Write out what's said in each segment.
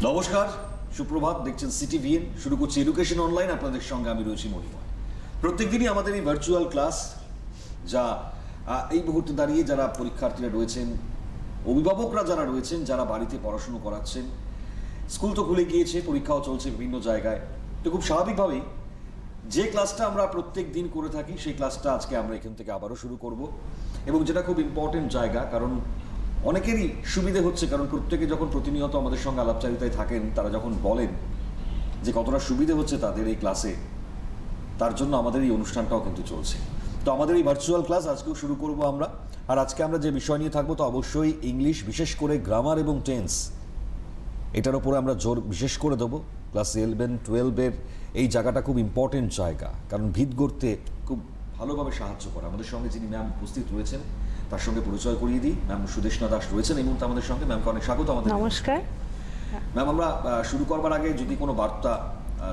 নমস্কার, সুপ্রভাত। দেখছেন সিটিভিএন। শুরু করছি এডুকেশন অনলাইন। আপনাদের সঙ্গে আমি রয়েছি মণিময়। প্রত্যেকদিনই আমাদের এই ভার্চুয়াল ক্লাস, যা এই মুহূর্তে দাঁড়িয়ে যারা পরীক্ষার্থীরা রয়েছেন, অভিভাবকরা যারা রয়েছেন, যারা বাড়িতে পড়াশুনো করাচ্ছেন, স্কুল তো খুলে গিয়েছে, পরীক্ষাও চলছে বিভিন্ন জায়গায়, তো খুব স্বাভাবিকভাবেই যে ক্লাসটা আমরা প্রত্যেক দিন করে থাকি সেই ক্লাসটা আজকে আমরা এখান থেকে আবারও শুরু করব। এবং যেটা খুব ইম্পর্টেন্ট জায়গা, কারণ অনেকেরই সুবিধে হচ্ছে, কারণ প্রত্যেকে যখন প্রতিনিয়ত আমাদের সঙ্গে আলাপচারিতায় থাকেন, তারা যখন বলেন যে কতটা সুবিধে হচ্ছে তাদের এই ক্লাসে, তার জন্য আমাদের এই অনুষ্ঠানটাও কিন্তু চলছে। তো আমাদের এই ভার্চুয়াল ক্লাস আজকেও শুরু করব আমরা। আর আজকে আমরা যে বিষয় নিয়ে থাকবো, তো অবশ্যই ইংলিশ, বিশেষ করে গ্রামার এবং টেন্স, এটার উপরে আমরা জোর বিশেষ করে দেবো। ক্লাস 11-12-এর এই জায়গাটা খুব ইম্পর্টেন্ট জায়গা, কারণ ভিত গড়তে খুব ভালোভাবে সাহায্য করে। আমাদের সঙ্গে যিনি ম্যাম উপস্থিত রয়েছেন তার সঙ্গে পরিচয় করিয়ে দিই। ম্যাম সুদেষ্ণা দাস রয়েছেন এই মুহূর্তে আমাদের সঙ্গে। ম্যামকে অনেক স্বাগত আমাদের। নমস্কার ম্যাম। আমরা শুরু করবার আগে যদি কোনো বার্তা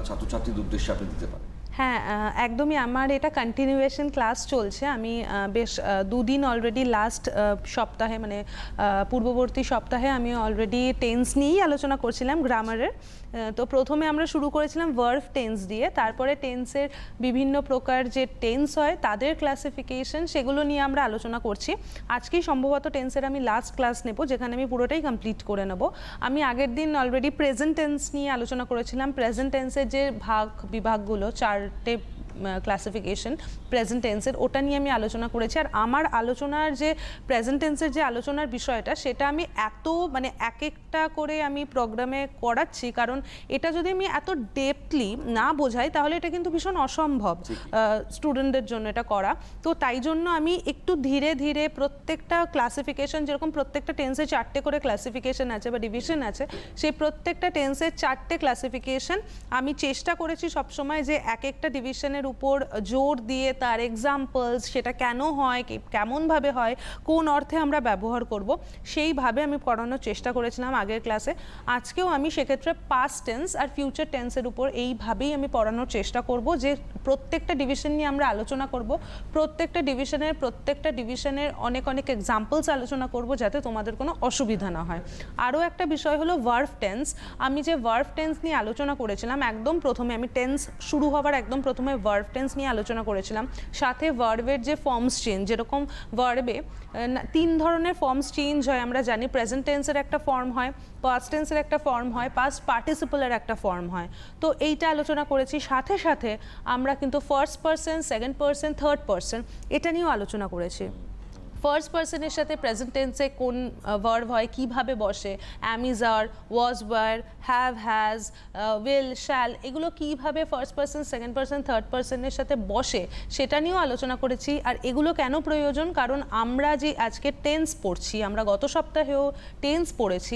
ছাত্রছাত্রীদের উদ্দেশ্যে আপনি দিতে পারেন। হ্যাঁ, একদমই। আমার এটা কন্টিনিউয়েশন ক্লাস চলছে। আমি বেশ দুদিন অলরেডি লাস্ট সপ্তাহে, মানে পূর্ববর্তী সপ্তাহে আমি অলরেডি টেন্স নিয়েই আলোচনা করছিলাম, গ্রামারের। তো প্রথমে আমরা শুরু করেছিলাম ভার্ব টেন্স দিয়ে, তারপরে টেন্সের বিভিন্ন প্রকার যে টেন্স হয় তাদের ক্লাসিফিকেশন, সেগুলো নিয়ে আমরা আলোচনা করছি। আজকেই সম্ভবত টেন্সের আমি লাস্ট ক্লাস নেব, যেখানে আমি পুরোটাই কমপ্লিট করে নেব। আমি আগের দিন অলরেডি প্রেজেন্ট টেন্স নিয়ে আলোচনা করেছিলাম। প্রেজেন্ট টেন্সের যে বিভাগগুলো, চারটে ক্লাসিফিকেশন প্রেজেন্ট টেন্সের, ওটা নিয়ে আমি আলোচনা করেছি। আর আমার আলোচনার যে প্রেজেন্ট টেন্সের যে আলোচনার বিষয়টা, সেটা আমি এক একটা করে আমি প্রোগ্রামে করাচ্ছি, কারণ এটা যদি আমি এত ডেপথলি না বোঝাই তাহলে এটা কিন্তু ভীষণ অসম্ভব স্টুডেন্টদের জন্য এটা করা। তো তাই জন্য আমি একটু ধীরে ধীরে প্রত্যেকটা ক্লাসিফিকেশন, যেরকম প্রত্যেকটা টেন্সে চারটে করে ক্লাসিফিকেশন আছে বা ডিভিশন আছে, সেই প্রত্যেকটা টেন্সের চারটে ক্লাসিফিকেশন আমি চেষ্টা করেছি সবসময় যে এক একটা ডিভিশনের উপর জোর দিয়ে তার এক্সাম্পলস, সেটা কেন হয়, কেমনভাবে হয়, কোন অর্থে আমরা ব্যবহার করব, সেইভাবে আমি পড়ানোর চেষ্টা করেছিলাম আগের ক্লাসে। আজকেও আমি সেক্ষেত্রে পাস্ট টেন্স আর ফিউচার টেন্সের উপর এইভাবেই আমি পড়ানোর চেষ্টা করব, যে প্রত্যেকটা ডিভিশন নিয়ে আমরা আলোচনা করব, প্রত্যেকটা ডিভিশনের অনেক অনেক এক্সাম্পলস আলোচনা করব, যাতে তোমাদের কোনো অসুবিধা না হয়। আরও একটা বিষয় হলো ভার্ব টেন্স। আমি যে ভার্ব টেন্স নিয়ে আলোচনা করেছিলাম, একদম প্রথমে আমি টেন্স শুরু হওয়ার একদম প্রথমে ভার্ব টেন্স নিয়ে আলোচনা করেছিলাম। সাথে ভার্বের যে ফর্মস চেঞ্জ, যেরকম ভার্বে 3 ধরনের ফর্মস চেঞ্জ হয় আমরা জানি। প্রেজেন্ট টেন্সের একটা ফর্ম হয়, পাস্ট টেন্সের একটা ফর্ম হয়, পাস্ট পার্টিসিপলের একটা ফর্ম হয়। তো এইটা আলোচনা করেছি। সাথে সাথে আমরা কিন্তু first person, second person, third person, এটা নিয়েও আলোচনা করেছি। ফার্স্ট পার্সনের সাথে প্রেজেন্ট টেন্সে কোন ভার্ব হয়, কিভাবে বসে, am, is, are, was, were, have, has, will, shall, এগুলো কিভাবে first person, second person, third পার্সনের সাথে বসে, সেটা নিয়েও আলোচনা করেছি। আর এগুলো কেন প্রয়োজন, কারণ আমরা যে আজকে টেন্স পড়ছি, আমরা গত সপ্তাহেও টেন্স পড়েছি,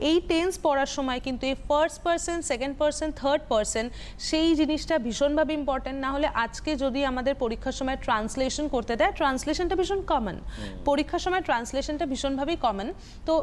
এই টেন্স পড়ার সময় কিন্তু এই first person, second person, third person, সেই জিনিসটা ভীষণভাবে ইম্পর্টেন্ট। না হলে আজকে যদি আমাদের পরীক্ষার সময় ট্রান্সলেশন করতে দেয়, ট্রান্সলেশনটা ভীষণ কমন, পরীক্ষার সময় ট্রান্সলেশনটা ভীষণভাবেই কমন। তো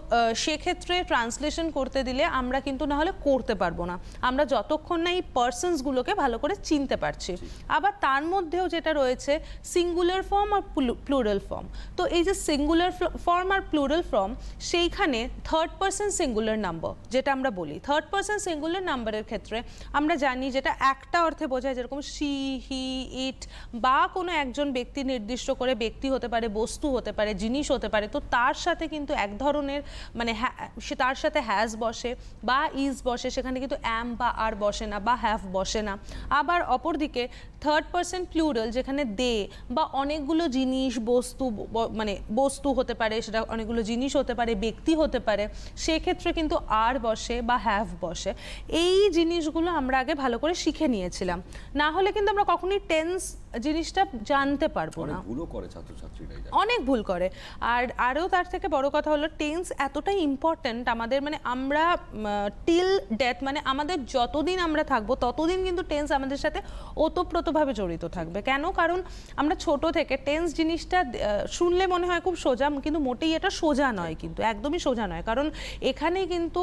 সেক্ষেত্রে ট্রান্সলেশন করতে দিলে আমরা কিন্তু না হলে করতে পারবো না, আমরা যতক্ষণ না এই পার্সনসগুলোকে ভালো করে চিনতে পারছি। আবার তার মধ্যেও যেটা রয়েছে সিঙ্গুলার ফর্ম আর প্লুরাল ফর্ম। তো এই যে সিঙ্গুলার ফর্ম আর প্লুরাল ফর্ম, সেইখানে থার্ড পার্সন সিঙ্গুলার নাম্বার যেটা আমরা বলি, থার্ড পার্সন সিঙ্গুলার নাম্বারের ক্ষেত্রে আমরা জানি যেটা একটা অর্থে বোঝায়, যেরকম শি, হি, ইট, বা কোনো একজন ব্যক্তি নির্দিষ্ট করে, ব্যক্তি হতে পারে, বস্তু হতে পারে, জিনিস হতে পারে। তো তার সাথে কিন্তু এক ধরনের মানে সে তার সাথে হ্যাজ বসে বা ইজ বসে, সেখানে কিন্তু অ্যাম বা আর বসে না, বা হ্যাভ বসে না। আবার অপরদিকে থার্ড পার্সন প্লুরাল, যেখানে দে বা অনেকগুলো জিনিস, বস্তু, মানে বস্তু হতে পারে, সেটা অনেকগুলো জিনিস হতে পারে, ব্যক্তি হতে পারে, সেক্ষেত্রে কিন্তু আর বসে বা হ্যাভ বসে। এই জিনিসগুলো আমরা আগে ভালো করে শিখে নিয়েছিলাম, না হলে কিন্তু আমরা কখনোই টেন্স জিনিসটা জানতে পারবো না। ভুলও করে ছাত্রছাত্রীরা, অনেক ভুল করে। আর আরও তার থেকে বড় কথা হলো টেন্স এতটাই ইম্পর্ট্যান্ট আমাদের, মানে আমরা টিল ডেথ, মানে আমাদের যতদিন আমরা থাকবো ততদিন কিন্তু টেন্স আমাদের সাথে ওতপ্রোতভাবে জড়িত থাকবে। কেন? কারণ আমরা ছোট থেকে টেন্স জিনিসটা শুনলে মনে হয় খুব সোজা, কিন্তু মোটেই এটা সোজা নয়, কিন্তু একদমই সোজা নয়। কারণ এখানে কিন্তু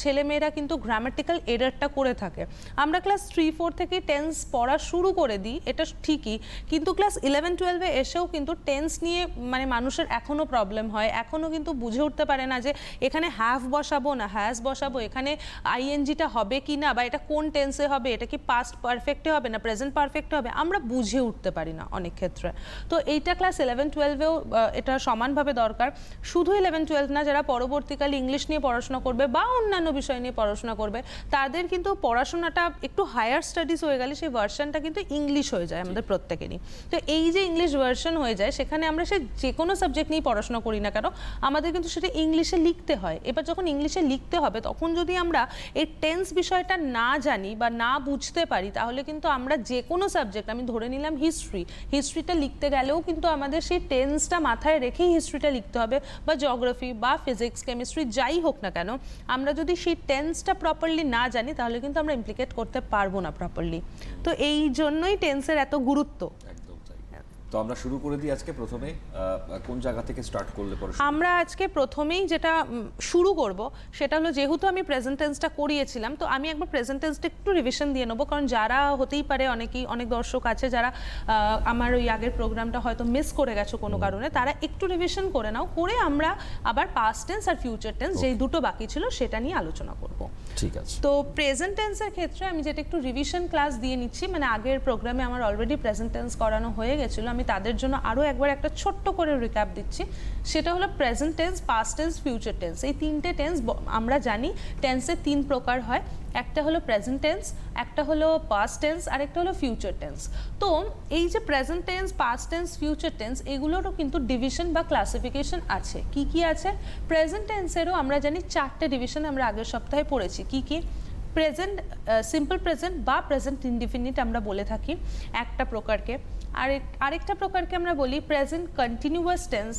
ছেলেমেয়েরা কিন্তু গ্রামাটিক্যাল এরারটা করে থাকে। আমরা ক্লাস 3-4 থেকে টেন্স পড়া শুরু করে দিই, এটা ঠিকই, কিন্তু ক্লাস 11-12-এ এসেও কিন্তু টেন্স নিয়ে মানে মানুষের এখনও প্রবলেম হয়, এখনও কিন্তু বুঝে উঠতে পারে না যে এখানে হ্যাভ বসাবো না হ্যাজ বসাবো, এখানে আইএনজিটা হবে কি না, বা এটা কোন টেন্সে হবে, এটা কি পাস্ট পারফেক্টে হবে না প্রেজেন্ট পারফেক্টে হবে, আমরা বুঝে উঠতে পারি না অনেক ক্ষেত্রে। তো এইটা ক্লাস 11-12-এও এটা সমানভাবে দরকার। শুধু 11-12 না, যারা পরবর্তীকালে ইংলিশ নিয়ে পড়াশোনা করবে বা অন্যান্য বিষয় নিয়ে পড়াশোনা করবে, তাদের কিন্তু পড়াশোনাটা একটু হায়ার স্টাডিজ হয়ে গেলে সেই ভার্সনটা কিন্তু ইংলিশ হয়ে যায় আমাদের প্রত্যেকেরই। তো এই যে ইংলিশ ভার্সন হয়ে যায়, সেখানে আমরা সে যে কোনো সাবজেক্ট নিয়ে পড়াশোনা করি না কেন, আমাদের কিন্তু সেটা ইংলিশে লিখতে হয়। এবার যখন ইংলিশে লিখতে হবে, তখন যদি আমরা এই টেন্স বিষয়টা না জানি বা না বুঝতে পারি, তাহলে কিন্তু আমরা যে কোনো সাবজেক্ট, আমি ধরে নিলাম হিস্ট্রিটা লিখতে গেলেও কিন্তু আমাদের সেই টেন্সটা মাথায় রেখেই হিস্ট্রিটা লিখতে হবে, বা জিওগ্রাফি বা ফিজিক্স কেমিস্ট্রি যাই হোক না কেন, আমরা যদি সেই টেন্সটা প্রপারলি না জানি, তাহলে কিন্তু আমরা ইমপ্লিকেট করতে পারবো না প্রপারলি। তো এই জন্যই টেন্সের এত গুরুত্ব। একদম তাই। তো আমরা শুরু করে দিই আজকে প্রথমে কোন জায়গা থেকে স্টার্ট করলে পরে? আমরা আজকে প্রথমেই যেটা শুরু করব সেটা হলো, যেহেতু আমি প্রেজেন্ট টেন্সটা করিয়েছিলাম, তো আমি একবার প্রেজেন্ট টেন্সটা একটু রিভিশন দিয়ে নেবো, কারণ যারা হতেই পারে অনেক দর্শক আছে যারা আমার ওই আগের প্রোগ্রামটা হয়তো মিস করে গেছো কোনো কারণে, তারা একটু রিভিশন করে নাও, করে আমরা আবার পাস্ট টেন্স আর ফিউচার টেন্স যেই দুটো বাকি ছিল সেটা নিয়ে আলোচনা করব। ঠিক আছে। তো প্রেজেন্ট টেন্সের ক্ষেত্রে আমি যেটা একটু রিভিশন ক্লাস দিয়ে নিচ্ছি, মানে আগের প্রোগ্রামে আমার অলরেডি প্রেজেন্ট টেন্স করানো হয়ে গেছিলো, আমি তাদের জন্য আরও একবার একটা ছোট্ট করে রিক্যাপ দিচ্ছি। সেটা হলো present tense, past tense, future tense. এই তিনটে টেন্স আমরা জানি টেন্সের তিন প্রকার হয়, একটা হলো প্রেজেন্ট টেন্স, একটা হলো পাস্ট টেন্স, আর একটা হলো ফিউচার টেন্স। তো এই যে present tense, past tense, future tense, এগুলোরও কিন্তু ডিভিশন বা ক্লাসিফিকেশন আছে। কি কি আছে? প্রেজেন্ট টেন্সেরও আমরা জানি চারটে ডিভিশন আমরা আগের সপ্তাহে পড়েছি। কি কি? প্রেজেন্ট সিম্পল প্রেজেন্ট বা প্রেজেন্ট ইনডিফিনিট আমরা বলে থাকি একটা প্রকারকে, আরেকটা প্রকারকে আমরা বলি প্রেজেন্ট কন্টিনিউয়াস টেন্স,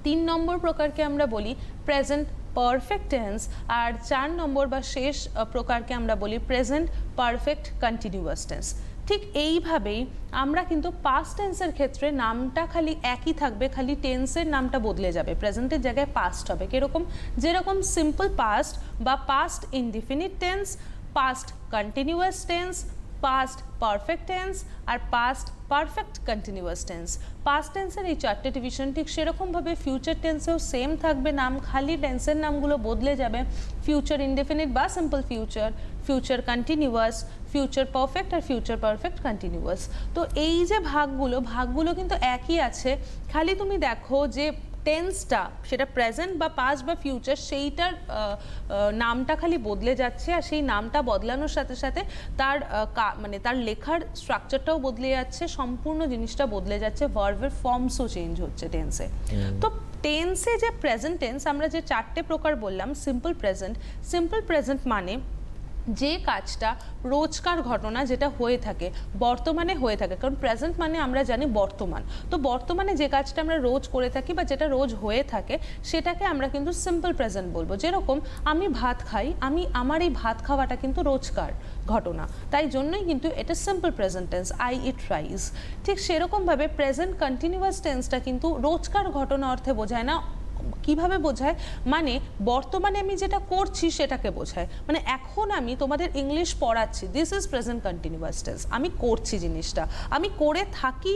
3 নম্বর প্রকারকে আমরা বলি প্রেজেন্ট পারফেক্ট টেন্স, আর 4 নম্বর বা শেষ প্রকারকে আমরা বলি প্রেজেন্ট পারফেক্ট কন্টিনিউয়াস টেন্স। ঠিক এইভাবেই আমরা কিন্তু পাস্ট টেন্সের ক্ষেত্রে নামটা খালি একই থাকবে, খালি টেন্সের নামটা বদলে যাবে, প্রেজেন্টের জায়গায় পাস্ট হবে। কিরকম? যেরকম সিম্পল পাস্ট বা past indefinite tense, past continuous tense, past perfect tense আর past perfect continuous tense. Past টেন্সের এই চারটে ডিভিশন, ঠিক সেরকমভাবে ফিউচার টেন্সেও সেম থাকবে নাম, খালি টেন্সের নামগুলো বদলে যাবে। ফিউচার ইনডেফিনিট বা simple future, future continuous, future perfect আর ফিউচার পারফেক্ট কন্টিনিউয়াস। তো এই যে ভাগগুলো কিন্তু একই আছে, খালি তুমি দেখো যে টেন্সটা সেটা প্রেজেন্ট বা পাস্ট বা ফিউচার, সেইটার নামটা খালি বদলে যাচ্ছে, আর সেই নামটা বদলানোর সাথে সাথে তার মানে তার লেখার স্ট্রাকচারটাও বদলে যাচ্ছে, সম্পূর্ণ জিনিসটা বদলে যাচ্ছে, ভার্বের ফর্মসও চেঞ্জ হচ্ছে টেন্সে। তো টেন্সে যে প্রেজেন্ট টেন্স আমরা যে চারটে প্রকার বললাম, সিম্পল প্রেজেন্ট মানে যে কাজটা রোজকার ঘটনা যেটা হয়ে থাকে, বর্তমানে হয়ে থাকে, কারণ প্রেজেন্ট মানে আমরা জানি বর্তমান, তো বর্তমানে যে কাজটা আমরা রোজ করে থাকি বা যেটা রোজ হয়ে থাকে, সেটাকে আমরা কিন্তু সিম্পল প্রেজেন্ট বলবো। যেরকম আমি ভাত খাই, আমার এই ভাত খাওয়াটা কিন্তু রোজকার ঘটনা, তাই জন্যই কিন্তু এটা simple present tense, I eat rice. ঠিক সেরকমভাবে প্রেজেন্ট কন্টিনিউয়াস টেন্সটা কিন্তু রোজকার ঘটনা অর্থে বোঝায় না। কিভাবে বোঝায়? মানে বর্তমানে আমি যেটা করছি সেটাকে বোঝায়। মানে এখন আমি তোমাদের ইংলিশ পড়াচ্ছি, this is present continuous tense, আমি করছি জিনিসটা, আমি করে থাকি,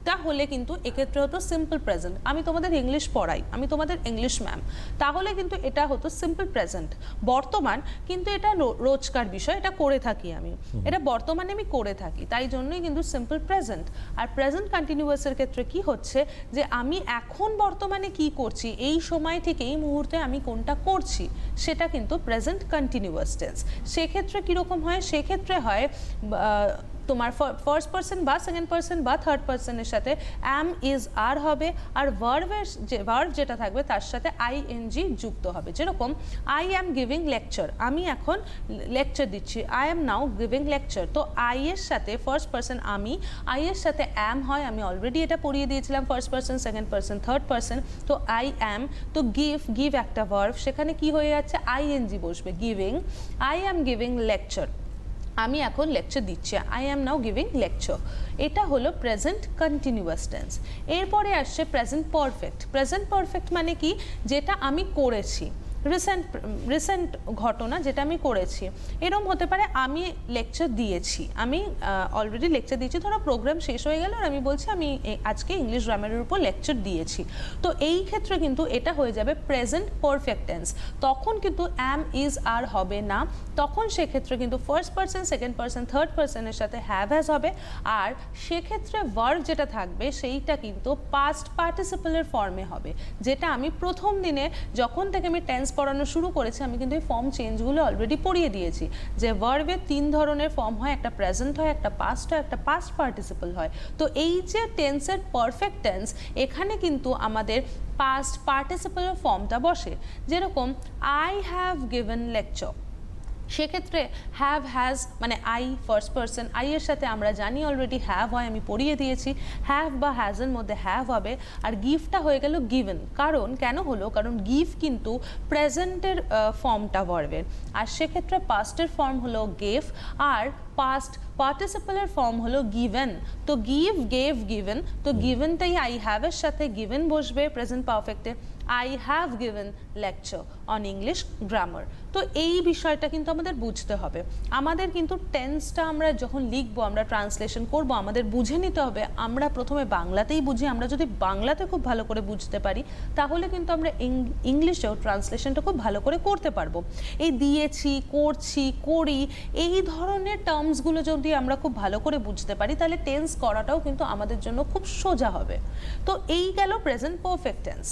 তাহলে কিন্তু এক্ষেত্রে হতো সিম্পল প্রেজেন্ট। আমি তোমাদের ইংলিশ পড়াই, আমি তোমাদের ইংলিশ ম্যাম, তাহলে কিন্তু এটা হতো সিম্পল প্রেজেন্ট। বর্তমান কিন্তু এটা রোজকার বিষয়, এটা করে থাকি আমি, এটা বর্তমানে আমি করে থাকি, তাই জন্যই কিন্তু সিম্পল প্রেজেন্ট। আর প্রেজেন্ট কন্টিনিউয়াসের ক্ষেত্রে কি হচ্ছে, যে আমি এখন বর্তমানে কি করছি, এই সময় থেকে এই মুহূর্তে আমি কোনটা করছি, সেটা কিন্তু প্রেজেন্ট কন্টিনিউয়াস টেন্স। সেক্ষেত্রে কীরকম হয়? সেক্ষেত্রে হয় তোমার ফার্স্ট পার্সন বা সেকেন্ড পার্সন বা থার্ড পার্সনের সাথে অ্যাম ইজ আর হবে, আর ভার্ব যেটা থাকবে তার সাথে আইএনজি যুক্ত হবে। যেরকম আই অ্যাম গিভিং লেকচার, আমি এখন লেকচার দিচ্ছি, I am now giving lecture. তো আই এর সাথে ফার্স্ট পার্সন আমি, আই এর সাথে অ্যাম হয়, আমি অলরেডি এটা পড়িয়ে দিয়েছিলাম, first person, second person, third person. তো আই অ্যাম, তো গিভ একটা ভার্ব, সেখানে কি হয়ে যাচ্ছে? আইএনজি বসবে, giving, I am giving lecture, আমি এখন লেকচার দিচ্ছি, I am now giving lecture. এটা হলো প্রেজেন্ট কন্টিনিউয়াস টেন্স। এরপরে আসছে প্রেজেন্ট পারফেক্ট। প্রেজেন্ট পারফেক্ট মানে কি? যেটা আমি করেছি, রিসেন্ট ঘটনা যেটা আমি করেছি, এরকম হতে পারে আমি লেকচার দিয়েছি, আমি অলরেডি লেকচার দিয়েছি, ধরো প্রোগ্রাম শেষ হয়ে গেল আর আমি বলছি আমি আজকে ইংলিশ গ্রামারের উপর লেকচার দিয়েছি, তো এই ক্ষেত্রে কিন্তু এটা হয়ে যাবে প্রেজেন্ট পারফেক্ট টেন্স। তখন কিন্তু অ্যাম ইজ আর হবে না, তখন সেক্ষেত্রে কিন্তু first person, second person, third পারসনের সাথে হ্যাভ হ্যাজ হবে। আর সেক্ষেত্রে ভার্ব যেটা থাকবে সেইটা কিন্তু পাস্ট পার্টিসিপেলের ফর্মে হবে, যেটা আমি প্রথম দিনে যখন থেকে আমি টেন্স পড়ানো শুরু করেছি আমি কিন্তু এই ফর্ম চেঞ্জগুলো অলরেডি পড়িয়ে দিয়েছি, যে ভার্বের 3 ধরনের ফর্ম হয়, একটা প্রেজেন্ট হয়, একটা পাস্ট হয়, একটা পাস্ট পার্টিসিপল হয়। তো এই যে টেন্সের পারফেক্ট টেন্স, এখানে কিন্তু আমাদের পাস্ট পার্টিসিপেলের ফর্মটা বসে। যেরকম আই হ্যাভ গিভেন লেকচার, সেক্ষেত্রে হ্যাভ হ্যাজ মানে আই ফার্স্ট পারসন, আই এর সাথে আমরা জানি অলরেডি হ্যাভ হয়, আমি পড়িয়ে দিয়েছি, হ্যাভ বা হ্যাজের মধ্যে হ্যাভ হবে। আর গিভটা হয়ে গেল গিভেন, কারণ কেন হলো, কারণ গিভ কিন্তু প্রেজেন্টের ফর্মটা ভার্বের, আর সেক্ষেত্রে পাস্টের ফর্ম হলো গেভ, আর পাস্ট পার্টিসিপেলের ফর্ম হলো গিভেন। তো গিভ, গেভ, গিভেন, তো গিভেনটাই আই হ্যাভের সাথে গিভেন বসবে প্রেজেন্ট পারফেক্টে, I have given lecture on English grammar. তো এই বিষয়টা কিন্তু আমাদের বুঝতে হবে। আমাদের কিন্তু টেন্সটা আমরা যখন লিখবো, আমরা ট্রান্সলেশন করব, আমাদের বুঝে নিতে হবে আমরা প্রথমে বাংলাতেই বুঝি। আমরা যদি বাংলাতে খুব ভালো করে বুঝতে পারি তাহলে কিন্তু আমরা ইংলিশেও ট্রান্সলেশনটা খুব ভালো করে করতে পারবো। এই দিয়েছি, করছি, করি, এই ধরনের টার্মসগুলো যদি আমরা খুব ভালো করে বুঝতে পারি তাহলে টেন্স করাটাও কিন্তু আমাদের জন্য খুব সোজা হবে। তো এই গেল প্রেজেন্ট পারফেক্ট টেন্স।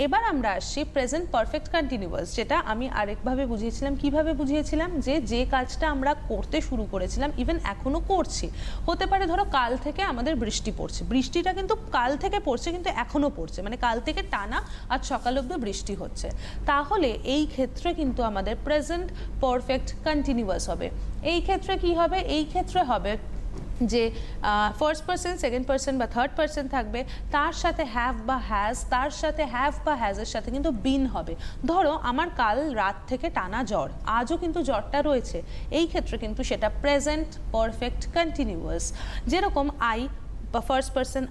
এবার আমরা আসছি প্রেজেন্ট পারফেক্ট কন্টিনিউয়াস, যেটা আমি আরেকভাবে বুঝিয়েছিলাম। কিভাবে বুঝিয়েছিলাম, যে কাজটা আমরা করতে শুরু করেছিলাম ইভেন এখনো করছি, হতে পারে ধরো কাল থেকে আমাদের বৃষ্টি পড়ছে, বৃষ্টিটা কিন্তু কাল থেকে পড়ছে কিন্তু এখনো পড়ছে, মানে কাল থেকে টানা আজ সকাল অবধি বৃষ্টি হচ্ছে, তাহলে এই ক্ষেত্রে কিন্তু আমাদের প্রেজেন্ট পারফেক্ট কন্টিনিউয়াস হবে। এই ক্ষেত্রে কি হবে, এই ক্ষেত্রে হবে যে ফার্স্ট পারসন, সেকেন্ড পারসন বা থার্ড পারসন থাকবে, তার সাথে হ্যাভ বা হ্যাজ, তার সাথে হ্যাভ বা হ্যাজের সাথে কিন্তু বিন হবে। ধরো আমার কাল রাত থেকে টানা জ্বর, আজও কিন্তু জ্বরটা রয়েছে, এই ক্ষেত্রে কিন্তু সেটা প্রেজেন্ট পারফেক্ট কন্টিনিউয়াস। যেরকম আই বা ফার্স্ট পারসন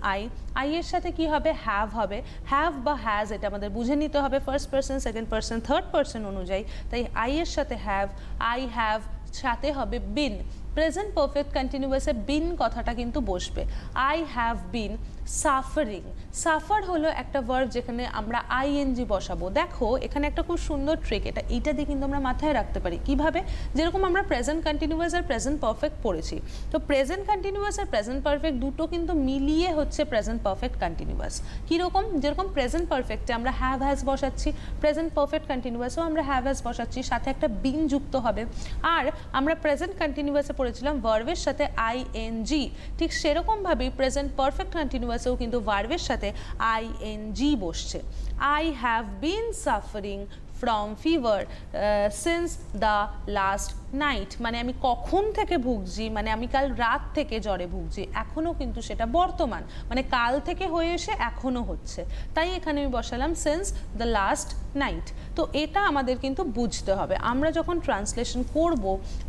আই এর সাথে কি হবে, হ্যাভ হবে, হ্যাভ বা হ্যাজ এটা আমাদের বুঝে নিতে হবে first person, second person, third person অনুযায়ী। তাই আই এর সাথে হ্যাভ, আই হ্যাভ সাথে হবে বিন। প্রেজেন্ট পারফেক্ট কন্টিনিউয়াসে বিন কথাটা কিন্তু বসবে। I have been suffering. Suffer হলো একটা ভার্ব যেখানে আমরা আইএনজি বসাবো। দেখো এখানে একটা খুব সুন্দর ট্রিক, এইটা দিয়ে কিন্তু আমরা মাথায় রাখতে পারি। কিভাবে, যেরকম আমরা প্রেজেন্ট কন্টিনিউয়াস আর প্রেজেন্ট পারফেক্ট পড়েছি, তো প্রেজেন্ট কন্টিনিউয়াস আর প্রেজেন্ট পারফেক্ট দুটো কিন্তু মিলিয়ে হচ্ছে প্রেজেন্ট পারফেক্ট কন্টিনিউয়াস। কীরকম, যেরকম প্রেজেন্ট পারফেক্টে আমরা হ্যাভ হ্যাজ বসাচ্ছি, প্রেজেন্ট পারফেক্ট কন্টিনিউয়াসও আমরা হ্যাভ হ্যাজ বসাচ্ছি, সাথে একটা বিন যুক্ত হবে। আর আমরা প্রেজেন্ট কন্টিনিউয়াসে পড়েছিলাম ভার্বের সাথে আইএনজি, ঠিক সেরকমভাবেই প্রেজেন্ট পারফেক্ট কন্টিনিউয়াসেও কিন্তু ভার্বের সাথে আইএনজি বসছে। I have been suffering from fever since the last night, মানে আমি কখন থেকে ভুগছি, মানে আমি কাল রাত থেকে জ্বরে ভুগছি, এখনও কিন্তু সেটা বর্তমান, মানে কাল থেকে হয়ে এসে এখনও হচ্ছে, তাই এখানে আমি বসালাম সিন্স দ্য লাস্ট নাইট। তো এটা আমাদের কিন্তু বুঝতে হবে। আমরা যখন ট্রান্সলেশন করব,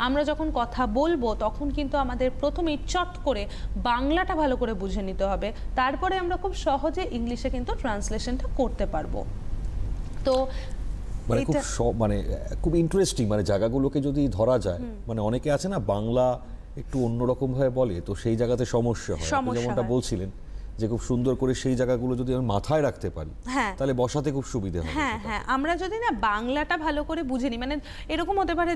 আমরা যখন কথা বলবো, তখন কিন্তু আমাদের প্রথমেই চট করে বাংলাটা ভালো করে বুঝে নিতে হবে, তারপরে আমরা খুব সহজে ইংলিশে কিন্তু ট্রান্সলেশনটা করতে পারবো। তো মানে খুব ইন্টারেস্টিং, মানে জায়গাগুলোকে যদি ধরা যায়, মানে অনেকে আছে না বাংলা একটু অন্যরকম ভাবে বলে, তো সেই জায়গাতে সমস্যা হয়। আপনি যেমনটা বলছিলেন যে খুব সুন্দর করে সেই জায়গাগুলো যদি আমি মাথায় রাখতে পারি তাহলে বসাতে খুব সুবিধা হবে। হ্যাঁ হ্যাঁ, আমরা যদি না বাংলাটা ভালো করে বুঝে নিই, মানে এরকম হতে পারে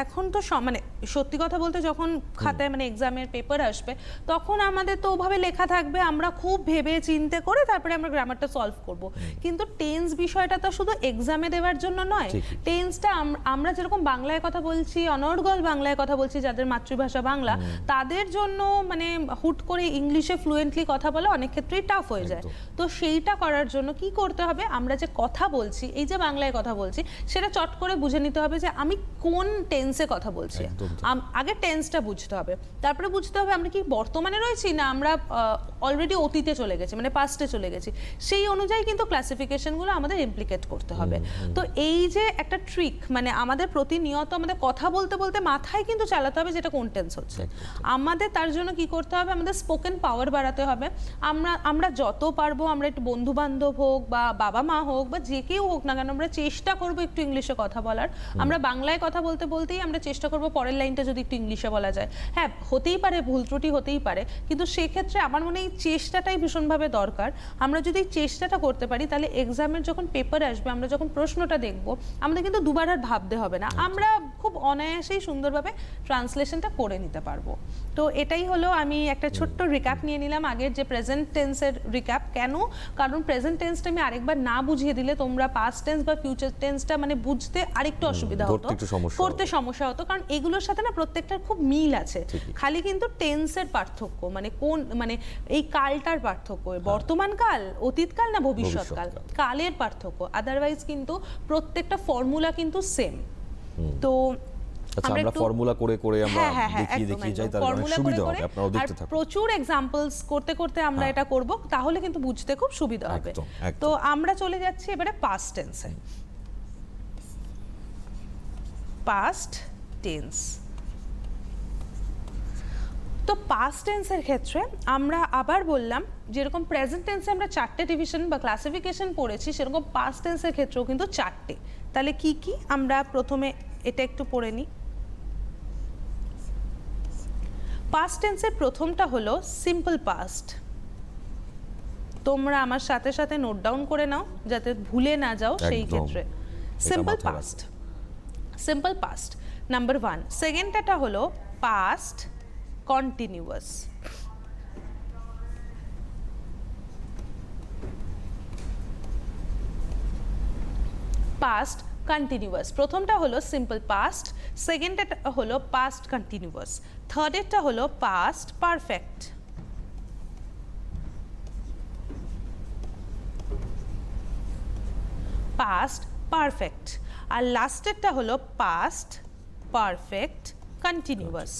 এখন তো মানে সত্যি কথা বলতে যখন খাতায় মানে এক্সামের পেপার আসবে তখন আমাদের তো ওভাবে লেখা থাকবে, আমরা খুব ভেবে চিন্তে করে তারপরে আমরা গ্রামারটা সলভ করব। কিন্তু টেন্স বিষয়টা তো শুধু এক্সামে দেওয়ার জন্য নয়, টেন্সটা আমরা যেরকম বাংলায় কথা বলছি, অনর্গল বাংলায় কথা বলছি, যাদের মাতৃভাষা বাংলা, তাদের জন্য মানে হুট করে ইংলিশে ফ্লুয়েন্টলি কথা বলা অনেক ক্ষেত্রেই টাফ হয়ে যায়। তো সেইটা করার জন্য কি করতে হবে, আমরা যে কথা বলছি, এই যে বাংলায় কথা বলছি, সেটা চট করে বুঝে নিতে হবে যে আমি কোন টেন্সে কথা বলছি। আগে টেন্সটা বুঝতে হবে, তারপরে বুঝতে হবে আমরা কি বর্তমানে রয়েছি না আমরা অলরেডি অতীতে চলে গেছি, মানে পাস্টে চলে গেছি, সেই অনুযায়ী কিন্তু ক্লাসিফিকেশনগুলো আমাদের ইমপ্লিকেট করতে হবে। তো এই যে একটা ট্রিক, মানে আমাদের প্রতিনিয়ত আমাদের কথা বলতে বলতে মাথায় কিন্তু চালাতে হবে যেটা কোন টেন্স হচ্ছে। আমাদের তার জন্য কি করতে হবে, আমাদের স্পোকেন পাওয়ার বাড়াতে হবে। আমরা যত পারবো, আমরা একটু বন্ধু বান্ধব হোক বা বাবা মা হোক বা যে কেউ হোক না কেন, আমরা চেষ্টা করবো একটু ইংলিশে কথা বলার। আমরা বাংলায় কথা বলতে বলতেই আমরা চেষ্টা করবো পরের লাইনটা যদি একটু ইংলিশে বলা যায়। হ্যাঁ, হতেই পারে, ভুল ত্রুটি হতেই পারে, কিন্তু সেক্ষেত্রে আমার মনে হয় এই চেষ্টাটাই ভীষণভাবে দরকার। আমরা যদি এই চেষ্টাটা করতে পারি, তাহলে এক্সামের যখন পেপার আসবে, আমরা যখন প্রশ্নটা দেখবো, আমাদের কিন্তু দুবার আর ভাবতে হবে না, আমরা খুব অনায়াসেই সুন্দরভাবে ট্রান্সলেশনটা করে নিতে পারবো। তো এটাই হলো, আমি একটা ছোট্ট রিক্যাপ নিয়ে নিলাম আগের যে প্রেজেন্ট টেন্সের রিক্যাপ। কেন? কারণ প্রেজেন্ট টেন্সটা আমি আরেকবার না বুঝিয়ে দিলে তোমরা পাস্ট টেন্স বা ফিউচার টেন্সটা মানে বুঝতে আরেকটু অসুবিধা হতো, করতে সমস্যা হতো, কারণ এগুলোর সাথে না প্রত্যেকটার খুব মিল আছে। খালি কিন্তু টেন্সের পার্থক্য, মানে কোন, মানে এই কালটার পার্থক্য, বর্তমান কাল, অতীত কাল না ভবিষ্যৎ কাল, কালের পার্থক্য। আদারওয়াইজ কিন্তু প্রত্যেকটা ফর্মুলা কিন্তু সেম। তো আমরা ফর্মুলা করে করে আমরা দেখিয়ে যাই, তাহলে অনেক সুবিধা হবে, আপনারাও দেখতে থাকুন। প্রচুর এক্সাম্পলস করতে করতে আমরা এটা করব, তাহলে কিন্তু বুঝতে খুব সুবিধা হবে। তো আমরা চলে যাচ্ছি এবারে পাস্ট টেন্সে। পাস্ট টেন্স, তো পাস্ট টেন্সের ক্ষেত্রে আমরা আবার বললাম, যেরকম প্রেজেন্ট টেন্সে আমরা 4টে ডিভিশন বা ক্লাসিফিকেশন পড়েছি, সেরকম পাস্ট টেন্সের ক্ষেত্রেও কিন্তু 4টে। তাহলে কি কি, আমরা প্রথমে এটা একটু পড়ে নিই। পাস্ট টেন্সের প্রথমটা হলো সিম্পল পাস্ট। তোমরা আমার সাথে সাথে নোট ডাউন করে নাও যাতে ভুলে না যাও সেই ক্ষেত্রে। Simple past, simple past number 1। সেকেন্ডটা হলো পাস্ট কন্টিনিউয়াস। পাস্ট কন্টিনিউয়াস, প্রথমটা হলো সিম্পল পাস্ট, সেকেন্ডটা হলো পাস্ট কন্টিনিউয়াস, থার্ডেরটা হলো পাস্ট পারফেক্ট, পাস্ট পারফেক্ট, আর লাস্টেরটা হলো পাস্ট পারফেক্ট কন্টিনিউয়াস।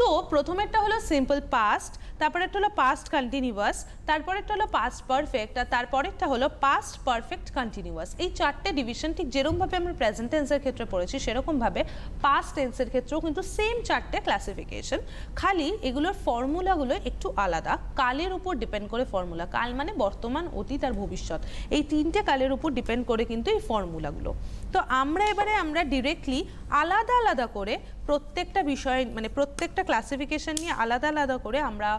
তো প্রথমেরটা হলো সিম্পল পাস্ট, তারপরেরটা হলো পাস্ট কন্টিনিউয়াস, তারপরেরটা হলো পাস্ট পারফেক্ট, আর তারপরেরটা হলো পাস্ট পারফেক্ট কন্টিনিউয়াস। এই 4টে ডিভিশন ঠিক যেরকমভাবে আমরা প্রেজেন্ট টেন্সের ক্ষেত্রে পড়েছি, সেরকমভাবে পাস্ট টেন্সের ক্ষেত্রেও কিন্তু সেম 4টে ক্লাসিফিকেশন, খালি এগুলোর ফর্মুলাগুলো একটু আলাদা, কালের উপর ডিপেন্ড করে ফর্মুলা। কাল মানে বর্তমান, অতীত আর ভবিষ্যৎ, এই 3টে কালের উপর ডিপেন্ড করে কিন্তু এই ফর্মুলাগুলো। তো আমরা ডিরেক্টলি আলাদা আলাদা করে প্রত্যেকটা বিষয়, মানে প্রত্যেকটা ক্লাসিফিকেশন নিয়ে আলাদা আলাদা করে আমরা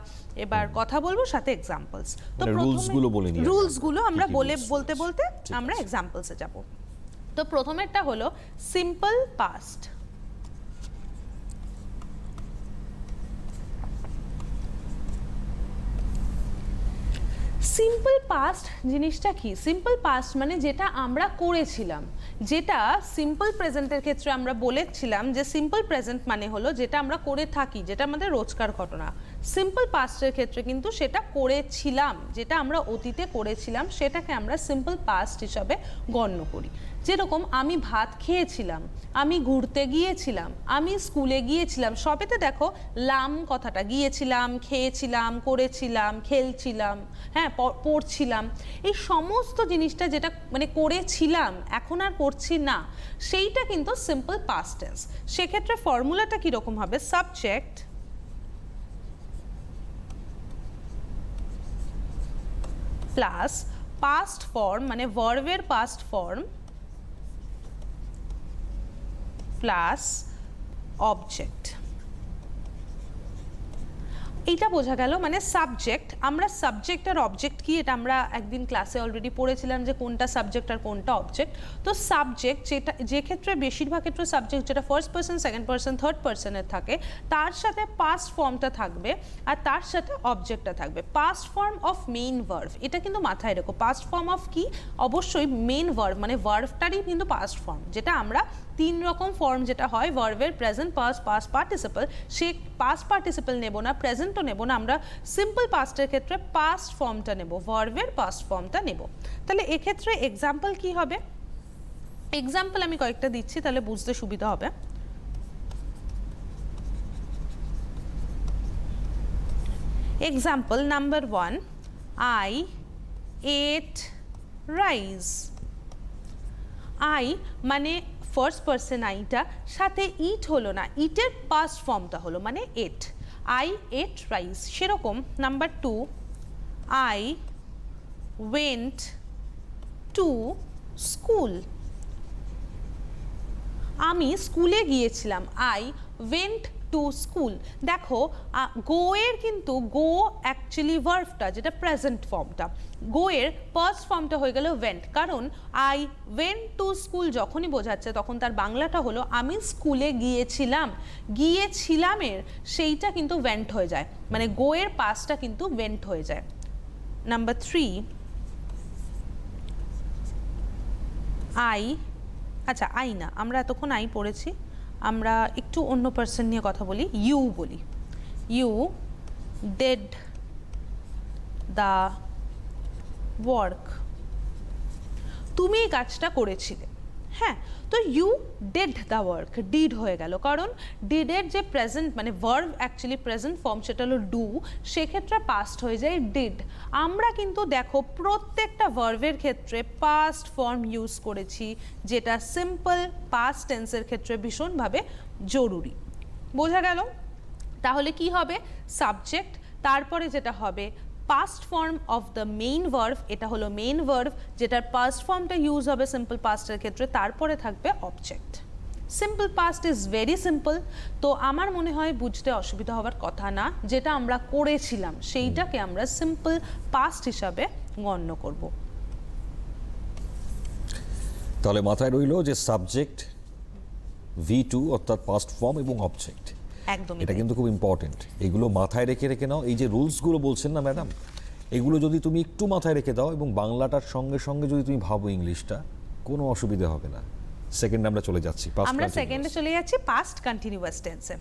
এবার কথা বলবো, সাথে এক্সাম্পলস। তো রুলসগুলো আমরা বলতে বলতে আমরা এক্সাম্পলসে যাব। তো প্রথমেরটা হলো সিম্পল পাস্ট। সিম্পল পাস্ট জিনিসটা কি? সিম্পল পাস্ট মানে যেটা আমরা করেছিলাম, যেটা সিম্পল প্রেজেন্টের ক্ষেত্রে আমরা বলেছিলাম যে সিম্পল প্রেজেন্ট মানে হলো যেটা আমরা করে থাকি, যেটা আমাদের রোজকার ঘটনা। সিম্পল পাস্টের ক্ষেত্রে কিন্তু সেটা করেছিলাম, যেটা আমরা অতীতে করেছিলাম, সেটাকে আমরা সিম্পল পাস্ট হিসাবে গণ্য করি। যেরকম আমি ভাত খেয়েছিলাম, আমি ঘুরতে গিয়েছিলাম, আমি স্কুলে গিয়েছিলাম, সবেতে দেখো লাম কথাটা, গিয়েছিলাম, খেয়েছিলাম, করেছিলাম, খেলছিলাম, হ্যাঁ পড়ছিলাম, এই সমস্ত জিনিসটা যেটা মানে করেছিলাম এখন আর করছি না, সেইটা কিন্তু সিম্পল পাস্ট টেন্স। সেক্ষেত্রে ফর্মুলাটা কীরকম হবে? সাবজেক্ট প্লাস পাস্ট ফর্ম, মানে ভার্বের পাস্ট ফর্ম প্লাস অবজেক্ট। এইটা বোঝা গেল, মানে সাবজেক্ট। আমরা সাবজেক্ট আর অবজেক্ট কি, এটা আমরা একদিন ক্লাসে অলরেডি পড়েছিলাম যে কোনটা সাবজেক্ট আর কোনটা অবজেক্ট। তো সাবজেক্ট যেটা, যে ক্ষেত্রে বেশিরভাগ ক্ষেত্রে সাবজেক্ট যেটা first person, second person, third পার্সনের থাকে, তার সাথে পাস্ট ফর্মটা থাকবে আর তার সাথে অবজেক্টটা থাকবে। Past form of main verb, এটা কিন্তু মাথায় রেখো। পাস্ট ফর্ম অফ কি? অবশ্যই মেইন ভার্ব, মানে ভার্বটারই কিন্তু পাস্ট ফর্ম, যেটা আমরা 3 রকম ফর্ম যেটা হয় ভার্বের, প্রেজেন্ট, পাস্ট, পাস্ট পার্টিসিপল, সে পাস্ট পার্টিসিপল নেব না, প্রেজেন্টও নেব না, আমরা সিম্পল পাস্টের ক্ষেত্রে পাস্ট ফর্মটা নেব, ভার্বের পাস্ট ফর্মটা নেব। তাহলে এক্ষেত্রে এক্সাম্পল কি হবে? এক্সাম্পল আমি কয়েকটা দিচ্ছি, তাহলে বুঝতে সুবিধা হবে। Example number 1, I ate rice. I মানে ফার্স্ট পারসন আইটা, সাথে ইট হলো না, ইটের পাস্ট ফর্মটা হলো মানে এট, I ate rice। সেরকম number 2, I went to school। আমি স্কুলে গিয়েছিলাম, I went টু স্কুল। দেখো গো এর কিন্তু গো অ্যাকচুয়ালি ভার্বটা যেটা প্রেজেন্ট ফর্মটা, গো এর ফার্স্ট ফর্মটা হয়ে গেল ওয়েন্ট, কারণ আই ওয়েন্ট টু স্কুল যখনই বোঝাচ্ছে তখন তার বাংলাটা হলো আমি স্কুলে গিয়েছিলাম। গিয়েছিলামের সেইটা কিন্তু ওয়েন্ট হয়ে যায়, মানে গো এর পাস্টটা কিন্তু ওয়েন্ট হয়ে যায়। নাম্বার 3, আচ্ছা আই না, আমরা এতক্ষণ আই পড়েছি, আমরা একটু অন্য পার্সন নিয়ে কথা বলি, ইউ বলি। You did the work. তুমি এই কাজটা করেছিলে, হ্যাঁ, তো you did the work, did হয়ে গেল, কারণ ডিডের যে প্রেজেন্ট মানে ভার্ব অ্যাকচুয়ালি প্রেজেন্ট ফর্ম সেটা হলো ডু, সেক্ষেত্রে পাস্ট হয়ে যায় ডিড। আমরা কিন্তু দেখো প্রত্যেকটা ভার্বের ক্ষেত্রে পাস্ট ফর্ম ইউজ করেছি, যেটা সিম্পল পাস্ট টেন্সের ক্ষেত্রে ভীষণভাবে জরুরি। বোঝা গেল? তাহলে কি হবে? সাবজেক্ট, তারপরে যেটা হবে past form of the main verb, এটা হলো মেইন ভার্ব যেটার পাস্ট ফর্মটা ইউজ হবে সিম্পল পাস্টের ক্ষেত্রে, তারপরে থাকবে object. Simple past is very simple, তো আমার মনে হয় বুঝতে অসুবিধা হওয়ার কথা না। যেটা আমরা করেছিলাম সেইটাকে আমরা সিম্পল পাস্ট হিসাবে গণ্য করব। তাহলে মাথায় রইলো যে সাবজেক্ট, V2 অর্থাৎ পাস্ট ফর্ম এবং অবজেক্ট, একদম এটা কিন্তু খুব ইম্পর্টেন্ট। এগুলো মাথায় রেখে নাও। এই যে রুলসগুলো বলছেন না ম্যাডাম, এগুলো যদি তুমি একটু মাথায় রেখে দাও এবং বাংলাটার সঙ্গে সঙ্গে যদি তুমি ভাবো ইংলিশটা, কোনো অসুবিধা হবে না। সেকেন্ড আমরা চলে যাচ্ছি, আমরা সেকেন্ডে চলে যাচ্ছি পাস্ট কন্টিনিউয়াস টেন্সে।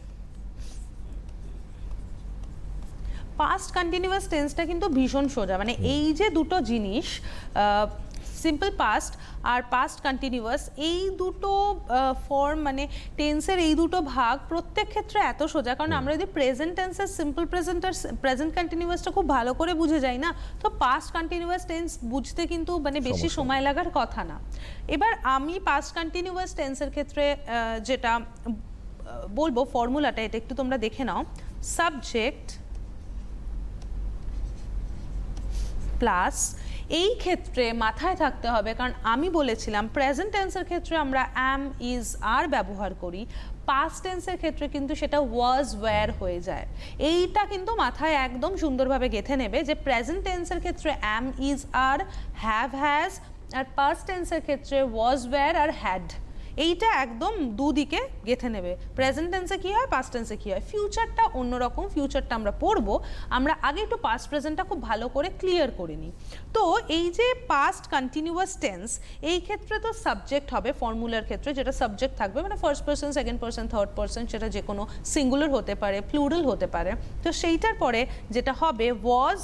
পাস্ট কন্টিনিউয়াস টেন্সটা কিন্তু ভীষণ সোজা, মানে এই যে দুটো জিনিস সিম্পল পাস্ট আর পাস্ট কন্টিনিউয়াস, এই দুটো ফর্ম মানে টেন্সের এই দুটো ভাগ প্রত্যেক ক্ষেত্রে এত সোজা, কারণ আমরা যদি প্রেজেন্ট টেন্সের সিম্পল প্রেজেন্ট আর প্রেজেন্ট কন্টিনিউয়াসটা খুব ভালো করে বুঝে যাই না, তো পাস্ট কন্টিনিউয়াস টেন্স বুঝতে কিন্তু মানে বেশি সময় লাগার কথা না। এবার আমি পাস্ট কন্টিনিউয়াস টেন্সের ক্ষেত্রে যেটা বলবো ফর্মুলাটা, এটা একটু তোমরা দেখে নাও। সাবজেক্ট প্লাস, এই ক্ষেত্রে মাথায় থাকতে হবে, কারণ আমি বলেছিলাম প্রেজেন্ট টেন্সের ক্ষেত্রে আমরা অ্যাম, ইজ, আর ব্যবহার করি, পাস্ট টেন্সের ক্ষেত্রে কিন্তু সেটা ওয়াজ, ওয়্যার হয়ে যায়। এইটা কিন্তু মাথায় একদম সুন্দরভাবে গেঁথে নেবে যে প্রেজেন্ট টেন্সের ক্ষেত্রে am, is, are, have, has, আর পাস্ট টেন্সের ক্ষেত্রে ওয়াজ, ওয়্যার আর হ্যাড। এইটা একদম দুদিকে গেঁথে নেবে। প্রেজেন্ট টেন্সে কী হয়, পাস্ট টেন্সে কী হয়, ফিউচারটা অন্যরকম, ফিউচারটা আমরা পড়বো। আমরা আগে একটু পাস্ট প্রেজেন্টটা খুব ভালো করে ক্লিয়ার করে নিই। তো এই যে পাস্ট কন্টিনিউয়াস টেন্স, এই ক্ষেত্রে তো সাবজেক্ট হবে ফর্মুলার ক্ষেত্রে, যেটা সাবজেক্ট থাকবে মানে first person, second person, third person, সেটা যে কোনো সিঙ্গুলার হতে পারে, প্লুরাল হতে পারে। তো সেইটার পরে যেটা হবে ওয়াজ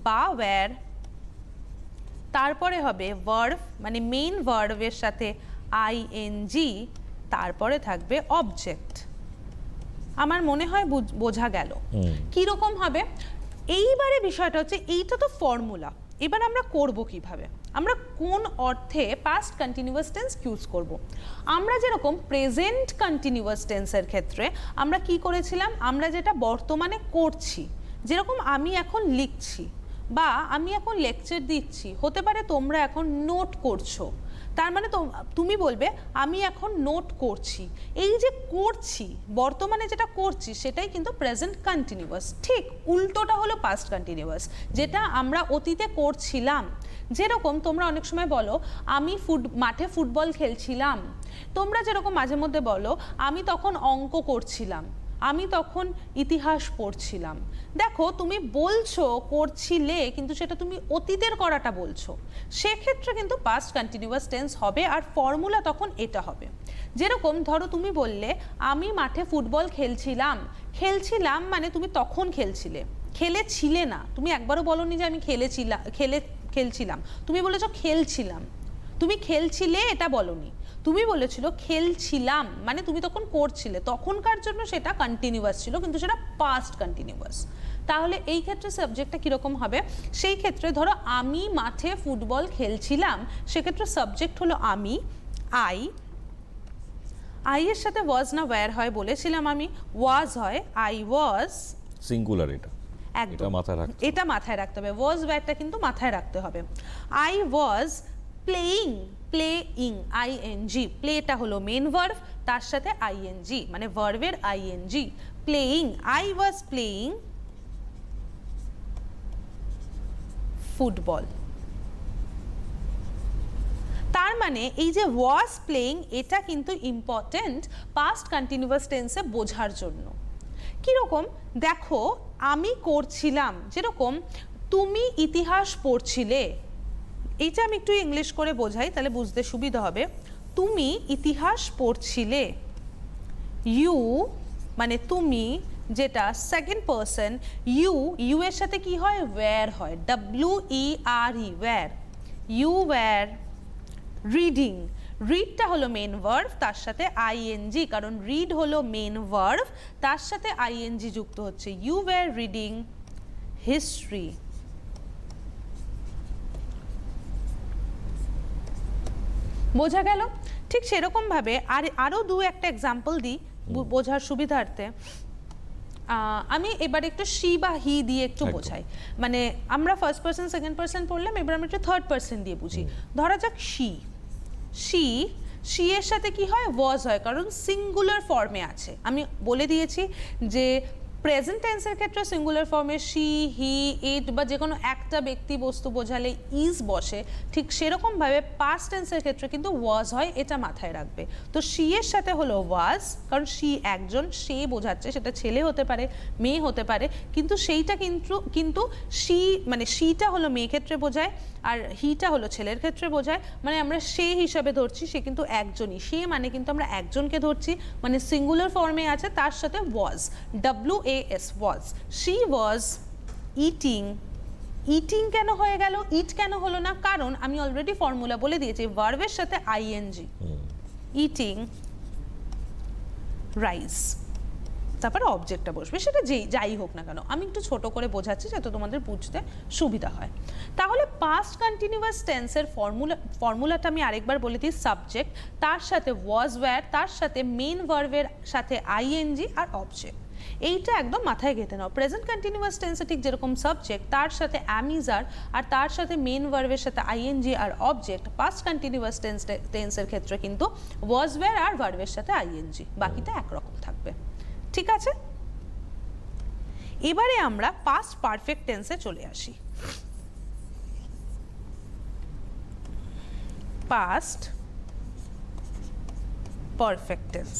বা ওয়্যার, তারপরে হবে ভার্ব মানে মেইন ভার্বের সাথে ING, তারপরে থাকবে অবজেক্ট। আমার মনে হয় বোঝা গেল কিরকম হবে। এইবারে বিষয়টা হচ্ছে এইটা তো ফর্মুলা, এবার আমরা করব কিভাবে, আমরা কোন অর্থে পাস্ট কন্টিনিউয়াস টেন্স ইউজ করব। আমরা যেরকম প্রেজেন্ট কন্টিনিউয়াস টেন্সের ক্ষেত্রে আমরা কি করেছিলাম, আমরা যেটা বর্তমানে করছি, যেরকম আমি এখন লিখছি বা আমি এখন লেকচার দিচ্ছি, হতে পারে তোমরা এখন নোট করছো, তার মানে তুমি বলবে আমি এখন নোট করছি। এই যে করছি, বর্তমানে যেটা করছি সেটাই কিন্তু প্রেজেন্ট কন্টিনিউয়াস। ঠিক উল্টোটা হলো পাস্ট কন্টিনিউয়াস, যেটা আমরা অতীতে করছিলাম। যেরকম তোমরা অনেক সময় বলো আমি মাঠে ফুটবল খেলছিলাম, তোমরা যেরকম মাঝে মধ্যে বলো আমি তখন অঙ্ক করছিলাম, আমি তখন ইতিহাস পড়ছিলাম। দেখো তুমি বলছো করছিলে, কিন্তু সেটা তুমি অতীতের করাটা বলছো, সেক্ষেত্রে কিন্তু পাস্ট কন্টিনিউয়াস টেন্স হবে, আর ফর্মুলা তখন এটা হবে। যেরকম ধরো তুমি বললে আমি মাঠে ফুটবল খেলছিলাম, খেলছিলাম মানে তুমি তখন খেলছিলে, খেলেছিলে না, তুমি একবারও বলোনি যে আমি খেলছিলাম, তুমি বলেছো খেলছিলাম। তুমি খেলছিলে এটা বলনি, তুমি বলেছিল খেলছিলাম, মানে তুমি তখন করছিলে, তখনকার জন্য সেটা কন্টিনিউয়াস ছিল কিন্তু সেটা পাস্ট কন্টিনিউয়াস। তাহলে এই ক্ষেত্রে সাবজেক্টটা কীরকম হবে? সেই ক্ষেত্রে ধরো আমি মাঠে ফুটবল খেলছিলাম, সেক্ষেত্রে সাবজেক্ট হলো আমি, আই এর সাথে ওয়াজ না ওয়্যার হয় বলেছিলাম আমি, ওয়াজ হয়, আই ওয়াজ সিঙ্গুলার, এটা একদম মাথায় রাখতে এটা মাথায় রাখতে হবে, ওয়াজ ওয়্যারটা কিন্তু মাথায় রাখতে হবে। I was playing, playing ING, প্লেটা হলো মেন ভার্ব, তার সাথে আইএনজি মানে ভার্বের ING, playing, I was playing football. তার মানে এই যে ওয়াজ প্লেইং এটা কিন্তু ইম্পর্টেন্ট পাস্ট কন্টিনিউয়াস টেন্সে বোঝার জন্য। কিরকম দেখো, আমি করছিলাম, যেরকম তুমি ইতিহাস পড়ছিলে, এইটা আমি একটু ইংলিশ করে বোঝাই তাহলে বুঝতে সুবিধা হবে। তুমি ইতিহাস পড়ছিলে, ইউ মানে তুমি, যেটা সেকেন্ড পারসন, ইউ এর সাথে কি হয়? ওয়্যার হয়, WERE, were, you were reading, রিডটা হলো মেন ভার্ব, তার সাথে আইএনজি, কারণ রিড হলো মেন ভার্ব, তার সাথে আইএনজি যুক্ত হচ্ছে, ইউ ওয়্যার রিডিং হিস্ট্রি। বোঝা গেল? ঠিক সেরকম ভাবে আরো দু একটা এক্সাম্পল দিই বোঝার সুবিধার্থে। আমি এবার একটু শি বা হি দিয়ে একটু বোঝাই, মানে আমরা ফার্স্ট পার্সন সেকেন্ড পার্সন পড়লাম, এবার আমরা একটু থার্ড পার্সন দিয়ে বুঝি। ধরা যাক শি এর সাথে কি হয়? ওয়াজ হয়, কারণ সিঙ্গুলার ফর্মে আছে। আমি বলে দিয়েছি যে প্রেজেন্ট টেন্সের ক্ষেত্রে সিঙ্গুলার ফর্মে শি, হি, ইট বা যে কোনো একটা ব্যক্তি বস্তু বোঝালে ইজ বসে, ঠিক সেরকমভাবে পাস্ট টেন্সের ক্ষেত্রে কিন্তু ওয়াজ হয়, এটা মাথায় রাখবে। তো শি এর সাথে হলো ওয়াজ, কারণ শি একজন, সে বোঝাচ্ছে, সেটা ছেলে হতে পারে, মেয়ে হতে পারে, কিন্তু সেইটা কিন্তু শি মানে শিটা হলো মেয়ে ক্ষেত্রে বোঝায় আর হিটা হলো ছেলের ক্ষেত্রে বোঝায়, মানে আমরা সে হিসাবে ধরছি, সে কিন্তু একজনই, সে মানে কিন্তু আমরা একজনকে ধরছি, মানে সিঙ্গুলার ফর্মে আছে, তার সাথে ওয়াজ, WAS was. She was eating, eating কেন হয়ে গেল, ইট কেন হলো না? কারণ আমি অলরেডি ফর্মুলা বলে দিয়েছি, ভার্বের সাথে আইএনজি, ইটিং রাইস, তারপরে অবজেক্টটা বসবে, সেটা যাই হোক না কেন। আমি একটু ছোট করে বোঝাচ্ছি যাতে তোমাদের বুঝতে সুবিধা হয়। তাহলে পাস্ট কন্টিনিউয়াস টেন্সের ফর্মুলাটা আমি আরেকবার বলে দিই, সাবজেক্ট, তার সাথে ওয়াজ ওয়্যার, তার সাথে মেন ভার্বের সাথে আইএনজি আর অবজেক্ট, এইটা একদম মাথায় গেঁথে নাও। প্রেজেন্ট কন্টিনিউয়াস টেন্সে ঠিক যেরকম সাবজেক্ট, তার সাথে অ্যামিজার আর তার সাথে মেন ভার্বের সাথে আইএনজি আর অবজেক্ট, পাস্ট কন্টিনিউয়াস টেন্সের ক্ষেত্রে কিন্তু ওয়াজ ওয়্যার আর ভার্বের সাথে আইএনজি, বাকিটা একরকম থাকবে। ঠিক আছে, এবারে আমরা পাস্ট পারফেক্ট টেন্সে চলে আসি। পাস্ট পারফেক্ট টেন্স,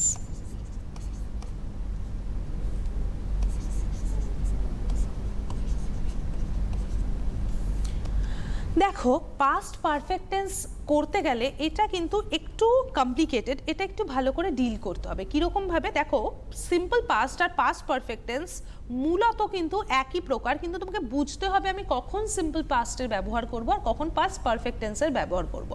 দেখো পাস্ট পারফেক্ট টেন্স করতে গেলে এটা কিন্তু একটু কমপ্লিকেটেড, এটা একটু ভালো করে ডিল করতে হবে। কীরকম ভাবে? দেখো সিম্পল পাস্ট আর পাস্ট পারফেক্ট টেন্স মূলত কিন্তু একই প্রকার, কিন্তু তোমাকে বুঝতে হবে আমি কখন সিম্পল পাস্টের ব্যবহার করব আর কখন পাস্ট পারফেক্ট টেন্সের ব্যবহার করব।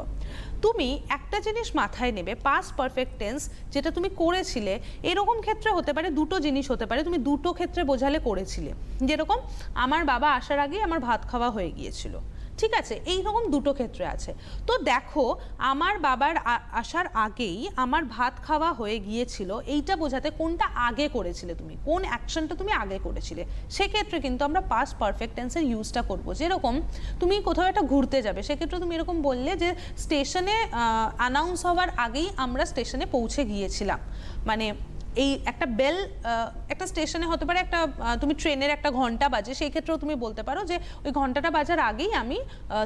তুমি একটা জিনিস মাথায় নেবে, পাস্ট পারফেক্ট টেন্স যেটা তুমি করেছিলে, এরকম ক্ষেত্রে হতে পারে দুটো জিনিস হতে পারে, তুমি দুটো ক্ষেত্রে বোঝালে করেছিলে, যেরকম আমার বাবা আসার আগেই আমার ভাত খাওয়া হয়ে গিয়েছিল, ঠিক আছে, এই রকম দুটো ক্ষেত্রে আছে। তো দেখো আমার বাবার আসার আগেই আমার ভাত খাওয়া হয়ে গিয়েছিল, এইটা বোঝাতে কোনটা আগে করেছিলে তুমি, কোন অ্যাকশনটা তুমি আগে করেছিলে, সেক্ষেত্রে কিন্তু আমরা পাস্ট পারফেক্ট টেন্সের ইউজটা করবো। যেরকম তুমি কোথাও একটা ঘুরতে যাবে, সেক্ষেত্রে তুমি এরকম বললে যে স্টেশনে অ্যানাউন্স হওয়ার আগেই আমরা স্টেশনে পৌঁছে গিয়েছিলাম, মানে এই একটা বেল একটা স্টেশনে হতে পারে, একটা তুমি ট্রেনের একটা ঘন্টা বাজে, সেই ক্ষেত্রেও তুমি বলতে পারো যে ওই ঘন্টাটা বাজার আগেই আমি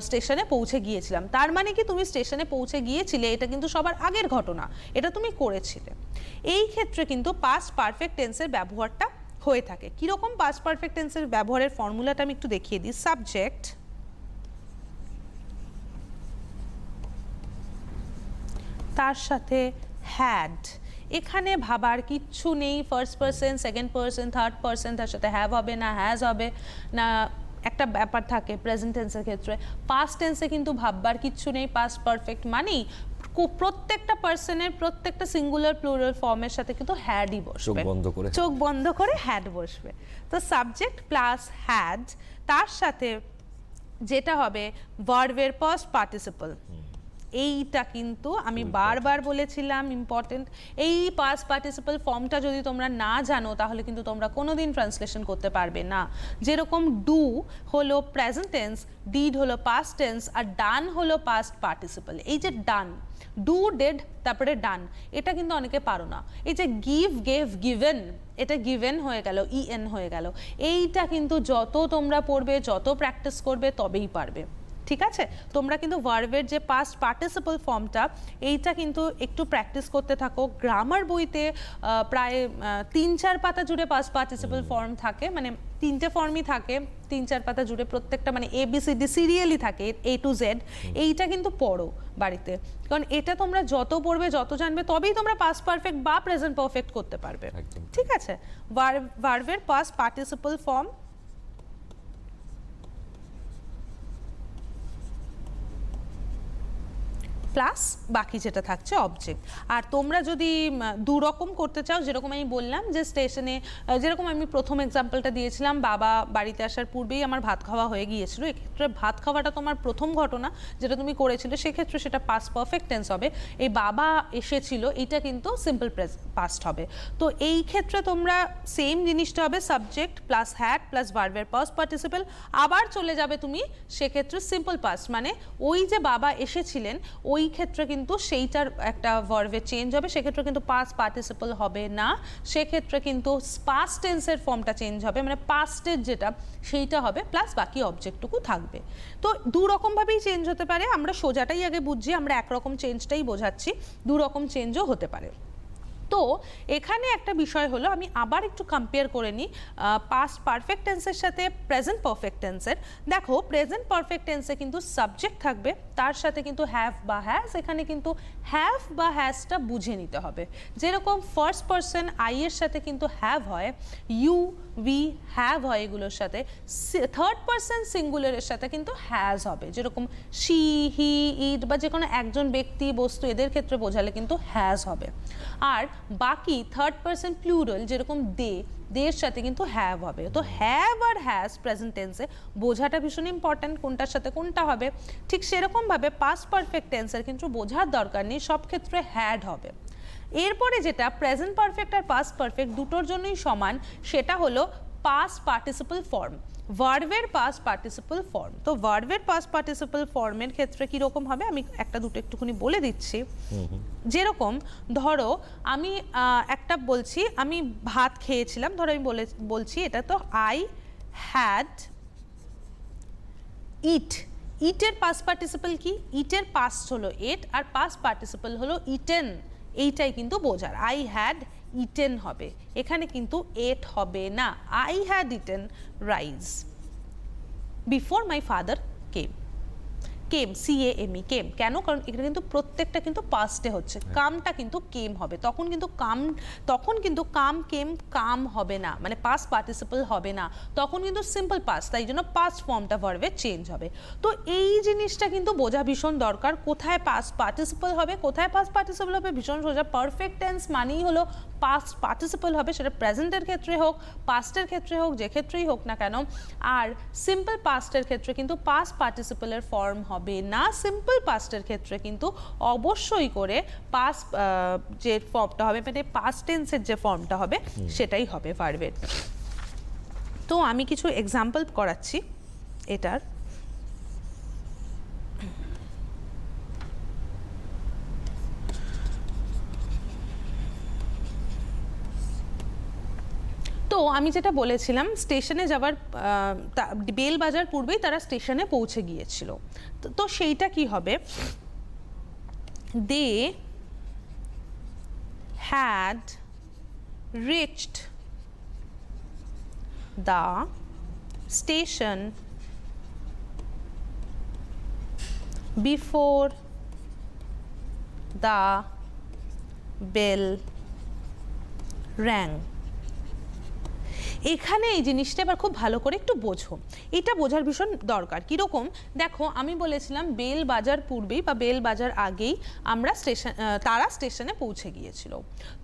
স্টেশনে পৌঁছে গিয়েছিলাম। তার মানে কি তুমি স্টেশনে পৌঁছে গিয়েছিলে, এটা কিন্তু সবার আগের ঘটনা, এটা তুমি করেছিলে। এই ক্ষেত্রে কিন্তু পাস্ট পারফেক্ট টেন্সের ব্যবহারটা হয়ে থাকে। কীরকম পাস্ট পারফেক্ট টেন্সের ব্যবহারের ফর্মুলাটা আমি একটু দেখিয়ে দিই। সাবজেক্ট, তার সাথে হ্যাড, এখানে ভাবার কিচ্ছু নেই, first person second person third person, তার সাথে হ্যাভ হবে না হ্যাজ হবে না, একটা ব্যাপার থাকে প্রেজেন্ট টেন্সের ক্ষেত্রে। পাস্ট টেন্সে কিন্তু ভাববার কিচ্ছু নেই, পাস্ট পারফেক্ট মানেই প্রত্যেকটা পার্সনের প্রত্যেকটা সিঙ্গুলার প্লুরাল ফর্মের সাথে কিন্তু হ্যাডই বসবে, চোখ বন্ধ করে হ্যাড বসবে। তো সাবজেক্ট প্লাস হ্যাড, তার সাথে যেটা হবে ভার্বের পাস্ট পার্টিসিপল। এইটা কিন্তু আমি বারবার বলেছিলাম ইম্পর্টেন্ট। এই পাস্ট পার্টিসিপল ফর্মটা যদি তোমরা না জানো তাহলে কিন্তু তোমরা কোনোদিন ট্রান্সলেশন করতে পারবে না। যেরকম ডু হলো প্রেজেন্ট টেন্স, ডিড হলো পাস্ট টেন্স, আর ডান হলো পাস্ট পার্টিসিপল। এই যে ডান, ডু ডেড তারপরে ডান, এটা কিন্তু অনেকে পারো না। এই যে গিভ গেভ গিভেন, এটা গিভেন হয়ে গেল, ইএন হয়ে গেল। এইটা কিন্তু যত তোমরা পড়বে, যত প্র্যাকটিস করবে তবেই পারবে। ঠিক আছে, তোমরা কিন্তু ভার্বের যে পাস্ট পার্টিসিপল ফর্মটা, এইটা কিন্তু একটু প্র্যাকটিস করতে থাকো। গ্রামার বইতে প্রায় 3-4 পাতা জুড়ে পাস্ট পার্টিসিপল ফর্ম থাকে, মানে 3টে ফর্মই থাকে 3-4 পাতা জুড়ে, প্রত্যেকটা মানে ABCD সিরিয়ালই থাকে A to Z। এইটা কিন্তু পড়ো বাড়িতে, কারণ এটা তোমরা যত পড়বে, যত জানবে, তবেই তোমরা পাস্ট পারফেক্ট বা প্রেজেন্ট পারফেক্ট করতে পারবে। ঠিক আছে, ভার্বের পাস্ট পার্টিসিপল ফর্ম প্লাস বাকি যেটা থাকছে অবজেক্ট। আর তোমরা যদি দু রকম করতে চাও, যেরকম আমি বললাম যে স্টেশনে, যেরকম আমি প্রথম এক্সাম্পলটা দিয়েছিলাম, বাবা বাড়িতে আসার পূর্বেই আমার ভাত খাওয়া হয়ে গিয়েছিল, এক্ষেত্রে ভাত খাওয়াটা তোমার প্রথম ঘটনা যেটা তুমি করেছিলে, সেক্ষেত্রে সেটা পাস্ট পারফেক্ট টেন্স হবে। এই বাবা এসেছিল, এটা কিন্তু সিম্পল পাস্ট হবে। তো এই ক্ষেত্রে তোমরা সেম জিনিসটা হবে, সাবজেক্ট প্লাস হ্যাড প্লাস ভার্বের পাস্ট পার্টিসিপল। আবার চলে যাবে তুমি সেক্ষেত্রে সিম্পল পাস্ট, মানে ওই যে বাবা এসেছিলেন ওই ক্ষেত্রে কিন্তু সেইটার একটা ভার্বে চেঞ্জ হবে, সেক্ষেত্রে কিন্তু পাস্ট পার্টিসিপল হবে না, সেক্ষেত্রে কিন্তু পাস্ট টেন্সের ফর্মটা চেঞ্জ হবে, মানে পাস্টের যেটা সেইটা হবে, প্লাস বাকি অবজেক্টটুকু থাকবে। তো দু রকমভাবেই চেঞ্জ হতে পারে, আমরা সোজাটাই আগে বুঝছি, আমরা একরকম চেঞ্জটাই বোঝাচ্ছি, দু রকম চেঞ্জও হতে পারে। তো এখানে একটা বিষয় হলো, আমি আবার একটু কম্পেয়ার করে নিই পাস্ট পারফেক্ট টেন্সের সাথে প্রেজেন্ট পারফেক্ট টেন্সের। দেখো প্রেজেন্ট পারফেক্ট টেন্সে কিন্তু সাবজেক্ট থাকবে, তার সাথে কিন্তু হ্যাভ বা হ্যাজ। এখানে কিন্তু হ্যাভ বা হ্যাজটা বুঝে নিতে হবে। যেরকম ফার্স্ট পারসন আই এর সাথে কিন্তু হ্যাভ হয়, ইউ উই হ্যাভ হয় এগুলোর সাথে। থার্ড পারসন সিঙ্গুলারের সাথে কিন্তু হ্যাজ হবে, যেরকম শি হি ইট বা যে কোনো একজন ব্যক্তি বস্তু এদের ক্ষেত্রে বোঝালে কিন্তু হ্যাজ হবে। আর বাকি থার্ড পারসন প্লুরাল যেরকম দে, দের সাথে কিন্তু হ্যাভ হবে। তো হ্যাভ আর হ্যাজ প্রেজেন্ট টেন্সে বোঝাটা ভীষণ ইম্পর্ট্যান্ট, কোনটার সাথে কোনটা হবে। ঠিক সেরকমভাবে পাস্ট পারফেক্ট টেন্সের কিন্তু বোঝার দরকার নেই, সব ক্ষেত্রে হ্যাড হবে। এরপরে যেটা প্রেজেন্ট পারফেক্ট আর পাস্ট পারফেক্ট দুটোর জন্যই সমান, সেটা হলো পাস্ট পার্টিসিপল ফর্ম, ভার্বের পাস্ট পার্টিসিপল ফর্ম। তো ভার্বের পাস্ট পার্টিসিপল ফর্মের ক্ষেত্রে কীরকম হবে আমি একটা দুটো একটুখানি বলে দিচ্ছি। যেরকম ধরো আমি একটা বলছি, আমি ভাত খেয়েছিলাম, ধরো আমি বলছি এটা তো আই হ্যাড ইট। ইটের পাস্ট পার্টিসিপল কি? ইটের পাস্ট হলো এট আর পাস্ট পার্টিসিপল হলো ইটেন। এইটাই কিন্তু বোঝার, আই হ্যাড ইটেন হবে, এখানে কিন্তু এট হবে না। I had eaten rice before my father came. Came, CAME, কেম। কেন? কারণ এখানে কিন্তু প্রত্যেকটা কিন্তু পাস্টে হচ্ছে, কামটা কিন্তু কেম হবে, তখন কিন্তু কাম কেম কাম হবে না, মানে পাস্ট পার্টিসিপল হবে না, তখন কিন্তু সিম্পল পাস্ট, তাই জন্য পাস্ট ফর্মটা ভার্বে চেঞ্জ হবে। তো এই জিনিসটা কিন্তু বোঝা ভীষণ দরকার, কোথায় পাস্ট পার্টিসিপল হবে, কোথায় পাস্ট পার্টিসিপল হবে, ভীষণ সোজা। পারফেক্ট টেন্স মানেই হলো পাস্ট পার্টিসিপল হবে, সেটা প্রেজেন্টের ক্ষেত্রে হোক, পাস্টের ক্ষেত্রে হোক, যে ক্ষেত্রেই হোক না কেন। আর সিম্পল পাস্টের ক্ষেত্রে কিন্তু পাস্ট পার্টিসিপলের ফর্ম হবে না, সিম্পল পাস্টের ক্ষেত্রে কিন্তু অবশ্যই করে পাস্ট যে ফর্মটা হবে, মানে পাস্ট টেন্সের যে ফর্মটা হবে সেটাই হবে ভার্বের। তো আমি কিছু এক্সাম্পল করাচ্ছি এটার। তো আমি যেটা বলেছিলাম, স্টেশনে যাওয়ার বেল বাজার পূর্বেই তারা স্টেশনে পৌঁছে গিয়েছিল, তো সেইটা কি হবে? They had reached the station before the bell rang। এখানে এই জিনিসটা এবার খুব ভালো করে একটু বোঝো, এটা বোঝার ভীষণ দরকার। কীরকম দেখো, আমি বলেছিলাম বেল বাজার পূর্বেই বা বেল বাজার আগেই আমরা তারা স্টেশনে পৌঁছে গিয়েছিল।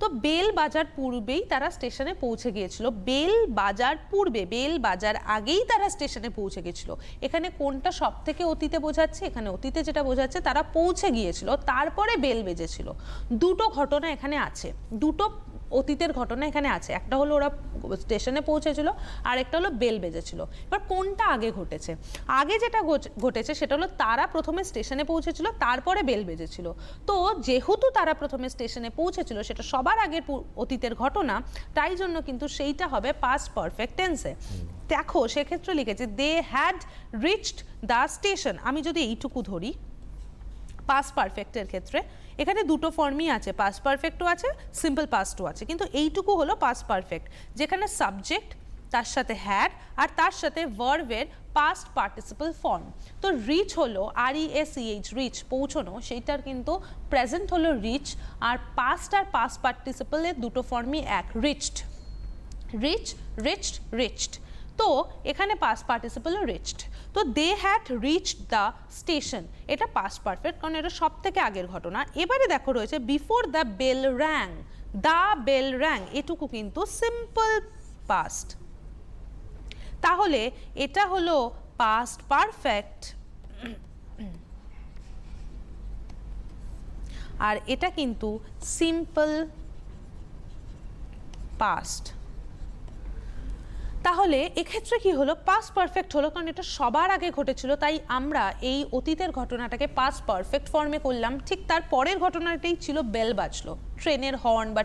তো বেল বাজার পূর্বেই তারা স্টেশনে পৌঁছে গিয়েছিল, বেল বাজার পূর্বে, বেল বাজার আগেই তারা স্টেশনে পৌঁছে গিয়েছিল। এখানে কোনটা সব থেকে অতীতে বোঝাচ্ছে? এখানে অতীতে যেটা বোঝাচ্ছে তারা পৌঁছে গিয়েছিল, তারপরে বেল বেজেছিল। দুটো ঘটনা এখানে আছে, দুটো অতীতের ঘটনা এখানে আছে। একটা হলো ওরা স্টেশনে পৌঁছেছিল, আর একটা হলো বেল বেজেছিল। এবার কোনটা আগে ঘটেছে? আগে যেটা ঘটেছে সেটা হলো তারা প্রথমে স্টেশনে পৌঁছেছিল, তারপরে বেল বেজেছিল। তো যেহেতু তারা প্রথমে স্টেশনে পৌঁছেছিল, সেটা সবার আগের অতীতের ঘটনা, তাই জন্য কিন্তু সেইটা হবে পাস্ট পারফেক্ট টেন্সে। দেখো সেক্ষেত্রে লিখেছে they had reached the station. আমি যদি এইটুকু ধরি পাস্ট পারফেক্টের ক্ষেত্রে, এখানে দুটো ফর্মই আছে, পাস্ট পারফেক্টও আছে, সিম্পল পাস্টও আছে, কিন্তু এইটুকু হলো পাস্ট পারফেক্ট, যেখানে সাবজেক্ট তার সাথে হ্যাড আর তার সাথে ভার্বের পাস্ট পার্টিসিপল ফর্ম। তো রিচ হলো REACH, রিচ পৌঁছানো, সেইটার কিন্তু প্রেজেন্ট হলো রিচ, আর পাস্ট আর পাস্ট পার্টিসিপলের দুটো ফর্মই এক, রিচড, রিচ, রিচড, রিচড। তো এখানে পাস্ট পার্টিসিপলও রিচড। তো they had reached the station, এটা পাস্ট পারফেক্ট, কারণ এটা সব থেকে আগের ঘটনা। এবারে দেখো রয়েছে before the bell rang, the bell rang, এটুকু কিন্তু সিম্পল পাস্ট। তাহলে এটা হলো পাস্ট পারফেক্ট, আর এটা কিন্তু সিম্পল পাস্ট। তাহলে এক্ষেত্রে কি হলো? পাস্ট পারফেক্ট হলো, কারণ এটা সবার আগে ঘটেছিল, তাই আমরা এই অতীতের ঘটনাটাকে পাস্ট পারফেক্ট ফর্মে করলাম। ঠিক তার পরের ঘটনাটাই ছিল বেল বাজলো, ট্রেনের হর্ন বা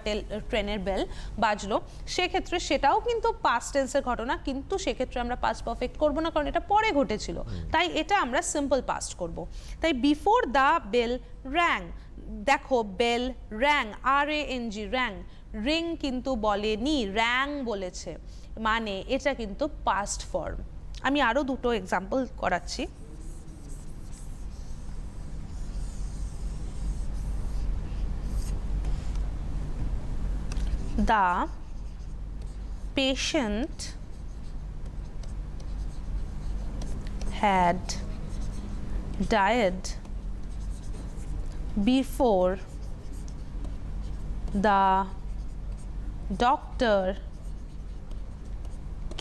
ট্রেনের বেল বাজলো, সেক্ষেত্রে সেটাও কিন্তু পাস্ট টেন্সের ঘটনা, কিন্তু সেক্ষেত্রে আমরা পাস্ট পারফেক্ট করবো না, কারণ এটা পরে ঘটেছিল, তাই এটা আমরা সিম্পল পাস্ট করব। তাই বিফোর দ্য বেল র্যাং, দেখো bell rang, RANG, rang, ring কিন্তু বলেনি, র্যাং বলেছে, মানে এটা কিন্তু পাস্ট ফর্ম। আমি আরো দুটো এক্সাম্পল করাচ্ছি। The patient had died before the doctor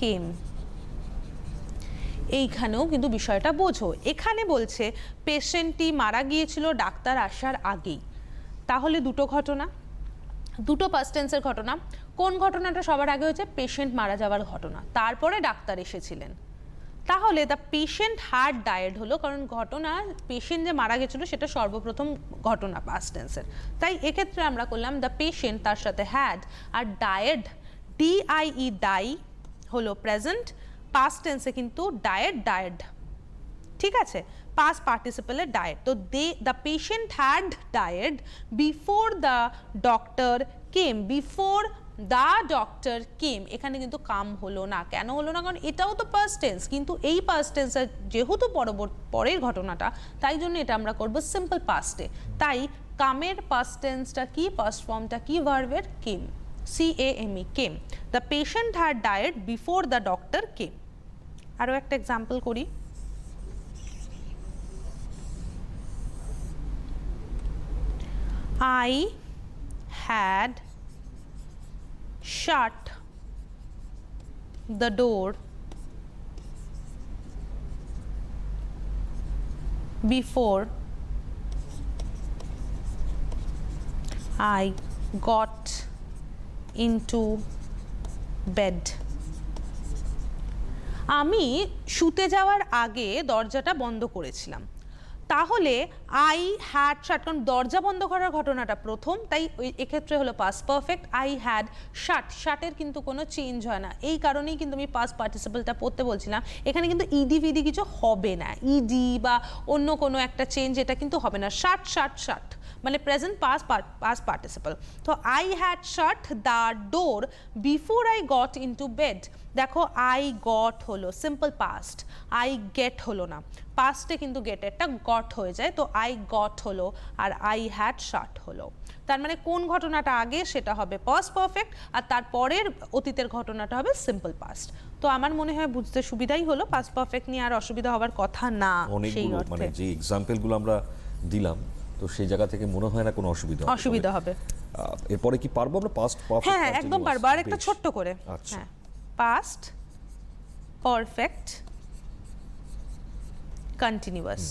came. এইখানেও কিন্তু বিষয়টা বোঝো, এখানে বলছে পেশেন্টটি মারা গিয়েছিল ডাক্তার আসার আগেই। তাহলে দুটো ঘটনা, দুটো পাস্ট টেন্সের ঘটনা। কোন ঘটনাটা সবার আগে হয়েছে? পেশেন্ট মারা যাওয়ার ঘটনা, তারপরে ডাক্তার এসেছিলেন। তাহলে দ্য পেশেন্ট হ্যাড ডায়েড হলো, কারণ ঘটনা পেশেন্ট যে মারা গেছিল সেটা সর্বপ্রথম ঘটনা পাস্ট টেন্সের, তাই এক্ষেত্রে আমরা করলাম দ্য পেশেন্ট তার সাথে had, R died, DIE, die হলো প্রেজেন্ট, পাস্ট টেন্সে কিন্তু ডায়েড, ডায়েড, ঠিক আছে, পাস্ট পার্টিসিপেলের ডায়েড। তো the patient had died before the doctor came, before the doctor came, এখানে কিন্তু কাম হলো না। কেন হলো না? কারণ এটাও তো পাস্ট টেন্স, কিন্তু এই পাস্ট টেন্সের যেহেতু পরের ঘটনাটা, তাই জন্য এটা আমরা করব সিম্পল পাস্টে। তাই কামের পাস্ট টেন্সটা কি, পাস্ট ফর্মটা কি ভার্বের? কেম, CAME, came. The patient had died before the doctor came. আরও একটা এক্সাম্পল করি। I had shut the door before I got into bed. আমি শুতে যাওয়ার আগে দরজাটা বন্ধ করেছিলাম। তাহলে আই হ্যাড শাট, কারণ দরজা বন্ধ করার ঘটনাটা প্রথম, তাই এক্ষেত্রে হলো পাস্ট পারফেক্ট। আই হ্যাড শাট, শাটের কিন্তু কোনো চেঞ্জ হয় না, এই কারণেই কিন্তু আমি পাস্ট পার্টিসিপলটা পড়তে বলছিলাম। এখানে কিন্তু ইডি ফিডি কিছু হবে না, ইডি বা অন্য কোনো একটা চেঞ্জ এটা কিন্তু হবে না। শাট, শাট, শাট, মানে প্রেজেন্ট পাস পার্টিসিপল। তো I had shut the door before I got into bed. দেখো আই গট হলো সিম্পল পাস্ট, আই গেট হলো না, পাস্টে কিন্তু গেটেরটা গট হয়ে যায়, তো আই গট হলো আর আই হ্যাড শাট হলো। তার মানে কোন ঘটনাটা আগে সেটা হবে পাস্ট পারফেক্ট, আর তারপরের অতীতের ঘটনাটা হবে সিম্পল পাস্ট। তো আমার মনে হয় বুঝতে সুবিধাই হলো, পাস্ট পারফেক্ট নিয়ে আর অসুবিধা হওয়ার কথা না সেই অনেকগুলো মানে অর্থে। যে এক্সাম্পলগুলো আমরা দিলাম, তো সেই জায়গা থেকে মনে হয় না কোনো অসুবিধা হবে। এরপরে কি পারবো আমরা পাস্ট পারফেক্ট? হ্যাঁ একদম পারবো, আর একটা ছোট্ট করে। আচ্ছা। হ্যাঁ, পাস্ট পারফেক্ট কন্টিনিউয়াস।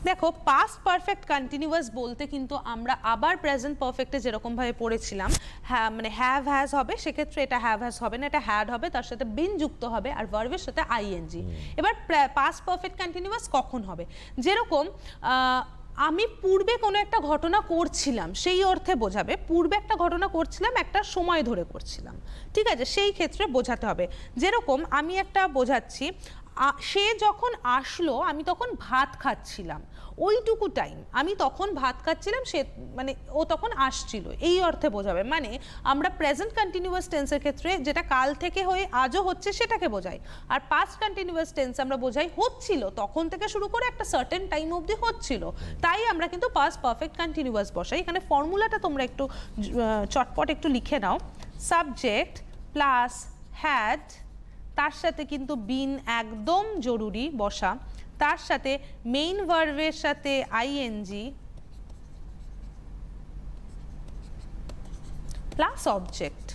দেখো পাস্ট পারফেক্ট কন্টিনিউয়াস বলতে কিন্তু আমরা আবার প্রেজেন্ট পারফেক্টে যেরকম ভাবে পড়েছিলাম, হ্যাঁ মানে হ্যাভ হ্যাজ হবে, সেক্ষেত্রে এটা হ্যাভ হ্যাজ হবে না, এটা হ্যাড হবে, তার সাথে বিন যুক্ত হবে আর ভার্বের সাথে আইএনজি। এবার পাস্ট পারফেক্ট কন্টিনিউয়াস কখন হবে? যেরকম আমি পূর্বে কোনো একটা ঘটনা করছিলাম, সেই অর্থে বোঝাবে। পূর্বে একটা ঘটনা করছিলাম, একটা সময় ধরে করছিলাম, ঠিক আছে, সেই ক্ষেত্রে বোঝাতে হবে। যেরকম আমি একটা বোঝাচ্ছি, সে যখন আসলো আমি তখন ভাত খাচ্ছিলাম, ওইটুকু টাইম আমি তখন ভাত খাচ্ছিলাম, সে মানে ও তখন আসছিল, এই অর্থে বোঝাবে। মানে আমরা প্রেজেন্ট কন্টিনিউয়াস টেন্সের ক্ষেত্রে যেটা কাল থেকে হয়ে আজও হচ্ছে সেটাকে বোঝাই, আর পাস্ট কন্টিনিউয়াস টেন্স আমরা বোঝাই হচ্ছিল, তখন থেকে শুরু করে একটা সার্টেন টাইম অবধি হচ্ছিল, তাই আমরা কিন্তু পাস্ট পারফেক্ট কন্টিনিউয়াস বসাই। এখানে ফর্মুলাটা তোমরা একটু চটপট একটু লিখে নাও। সাবজেক্ট প্লাস হ্যাড, তার সাথে কিন্তু বিন একদম জরুরি বসা, তার সাথে মেইন ভার্বের সাথে আইএনজি প্লাস অবজেক্ট।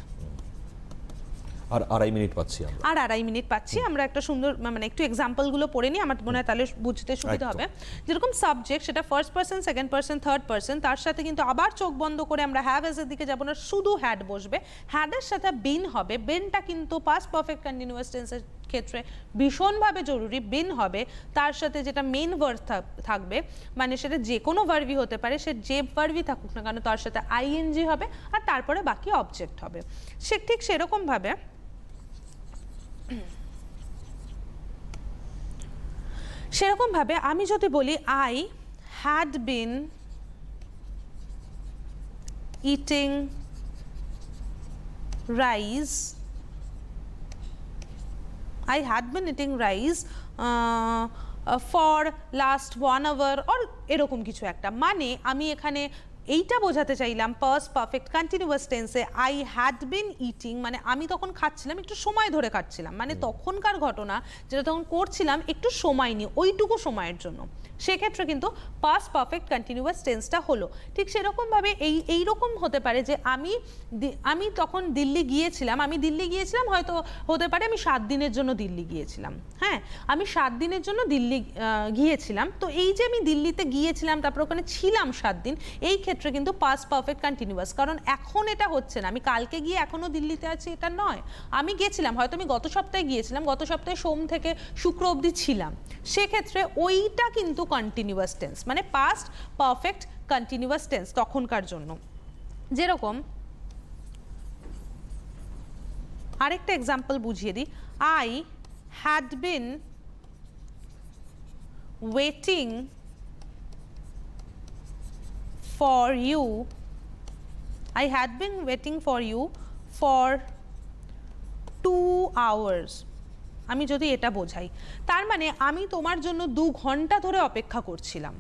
আর 2.5 মিনিট পাচ্ছি আমরা। আর 2.5 মিনিট পাচ্ছি আমরা। একটা সুন্দর মানে একটু এক্সাম্পলগুলো পড়ে নিই, আমার মনে হয় তাহলে বুঝতে সুবিধা হবে। যেরকম সাবজেক্ট, সেটা first person, second person, third person, তার সাথে কিন্তু আবার চোখ বন্ধ করে আমরা হ্যাভ এজ এর দিকে যাব না, শুধু হ্যাড বসবে, হ্যাডের সাথে বিন হবে। বিনটা কিন্তু পাস্ট পারফেক্ট কন্টিনিউয়াস টেন্সের ক্ষেত্রে ভীষণভাবে জরুরি, বিন হবে। তার সাথে যেটা মেইন ভার্ব থাকবে, মানে সেটা যে কোনো ভার্বই হতে পারে, সে যে ভার্বই থাকুক না কেন তার সাথে আইএনজি হবে, আর তারপরে বাকি অবজেক্ট হবে। সে ঠিক সেরকম ভাবে আমি যদি বলি I had been eating rice, I had been eating rice for last 1 hour or এরকম কিছু একটা। মানে আমি এখানে এইটা বোঝাতে চাইলাম পাস্ট পারফেক্ট কন্টিনিউয়াস টেন্সে আই হ্যাড বিন ইটিং, মানে আমি তখন খাচ্ছিলাম, একটু সময় ধরে খাচ্ছিলাম, মানে তখনকার ঘটনা যেটা তখন করছিলাম একটু সময় নিয়ে, ওইটুকু সময়ের জন্য, সেক্ষেত্রে কিন্তু পাস্ট পারফেক্ট কন্টিনিউয়াস টেন্সটা হলো। ঠিক সেরকমভাবে এইরকম হতে পারে যে আমি তখন দিল্লি গিয়েছিলাম, হয়তো হতে পারে আমি 7 দিনের জন্য দিল্লি গিয়েছিলাম। হ্যাঁ, আমি 7 দিনের জন্য দিল্লি গিয়েছিলাম, তো এই যে আমি দিল্লিতে গিয়েছিলাম তারপর ওখানে ছিলাম 7 দিন, এই ক্ষেত্রে কিন্তু পাস্ট পারফেক্ট কন্টিনিউয়াস, কারণ এখন এটা হচ্ছে না, আমি কালকে গিয়ে এখনো দিল্লিতে আছি এটা নয়, আমি গেছিলাম, হয়তো আমি গত সপ্তাহে গিয়েছিলাম, গত সপ্তাহে সোম থেকে শুক্র অবধি ছিলাম, সেক্ষেত্রে ওইটা কিন্তু কন্টিনিউয়াস টেন্স, মানে পাস্ট পারফেক্ট কন্টিনিউয়াস টেন্স তখনকার জন্য। যেরকম আরেকটা এক্সাম্পল বুঝিয়ে দিই, I had been waiting for you, I had been waiting for you for 2 hours। আমি যদি এটা বোঝাই, তার মানে আমি তোমার জন্য 2 ঘন্টা ধরে অপেক্ষা করছিলাম,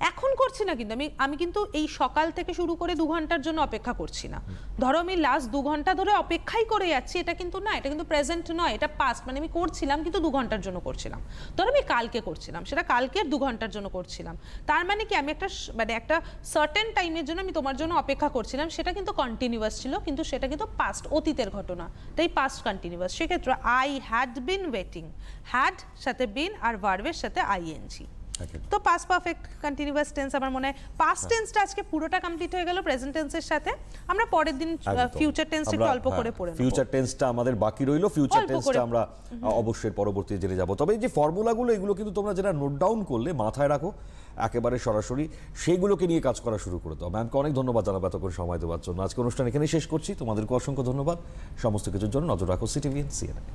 এখন করছি না, কিন্তু আমি কিন্তু এই সকাল থেকে শুরু করে 2 ঘন্টার জন্য অপেক্ষা করছি না। ধরো আমি লাস্ট 2 ঘন্টা ধরে অপেক্ষাই করে যাচ্ছি, এটা কিন্তু না, এটা কিন্তু প্রেজেন্ট নয়, এটা পাস্ট, মানে আমি করছিলাম কিন্তু 2 ঘন্টার জন্য করছিলাম। ধরো আমি কালকে করছিলাম, সেটা কালকের 2 ঘন্টার জন্য করছিলাম, তার মানে কি আমি একটা সার্টেন টাইমের জন্য আমি তোমার জন্য অপেক্ষা করছিলাম, সেটা কিন্তু কন্টিনিউয়াস ছিল, কিন্তু সেটা কিন্তু পাস্ট, অতীতের ঘটনা, তাই পাস্ট কন্টিনিউয়াস। সেক্ষেত্রে I had been waiting, had সাথে বিন আর ভার্বের সাথে আইএনজি, তো পাস্ট পারফেক্ট কন্টিনিউয়াস টেন্স আমার মনে হয়। পাস্ট টেন্সটা আজকে পুরোটা কমপ্লিট হয়ে গেল প্রেজেন্ট টেন্সের সাথে, আমরা পরের দিন ফিউচার টেন্সটা একটু অল্প করে পড়ে নেব। ফিউচার টেন্সটা আমাদের বাকি রইলো, ফিউচার টেন্সটা আমরা অবশ্যই পরবর্তীতে জেনে যাব। তবে এই যে ফর্মুলাগুলো, এগুলো কিন্তু তোমরা যেটা নোট ডাউন করলে মাথায় রাখো, একেবারে সরাসরি সেইগুলোকে নিয়ে কাজ করা শুরু করে দাও। ম্যামকে অনেক ধন্যবাদ জানাবো এতক্ষণ সময় দেওয়ার জন্য। আজকে অনুষ্ঠান এখানেই শেষ করছি, তোমাদেরকে অসংখ্য ধন্যবাদ। সমস্ত কিছুর জন্য নজর রাখো সিটিভিএন CNN।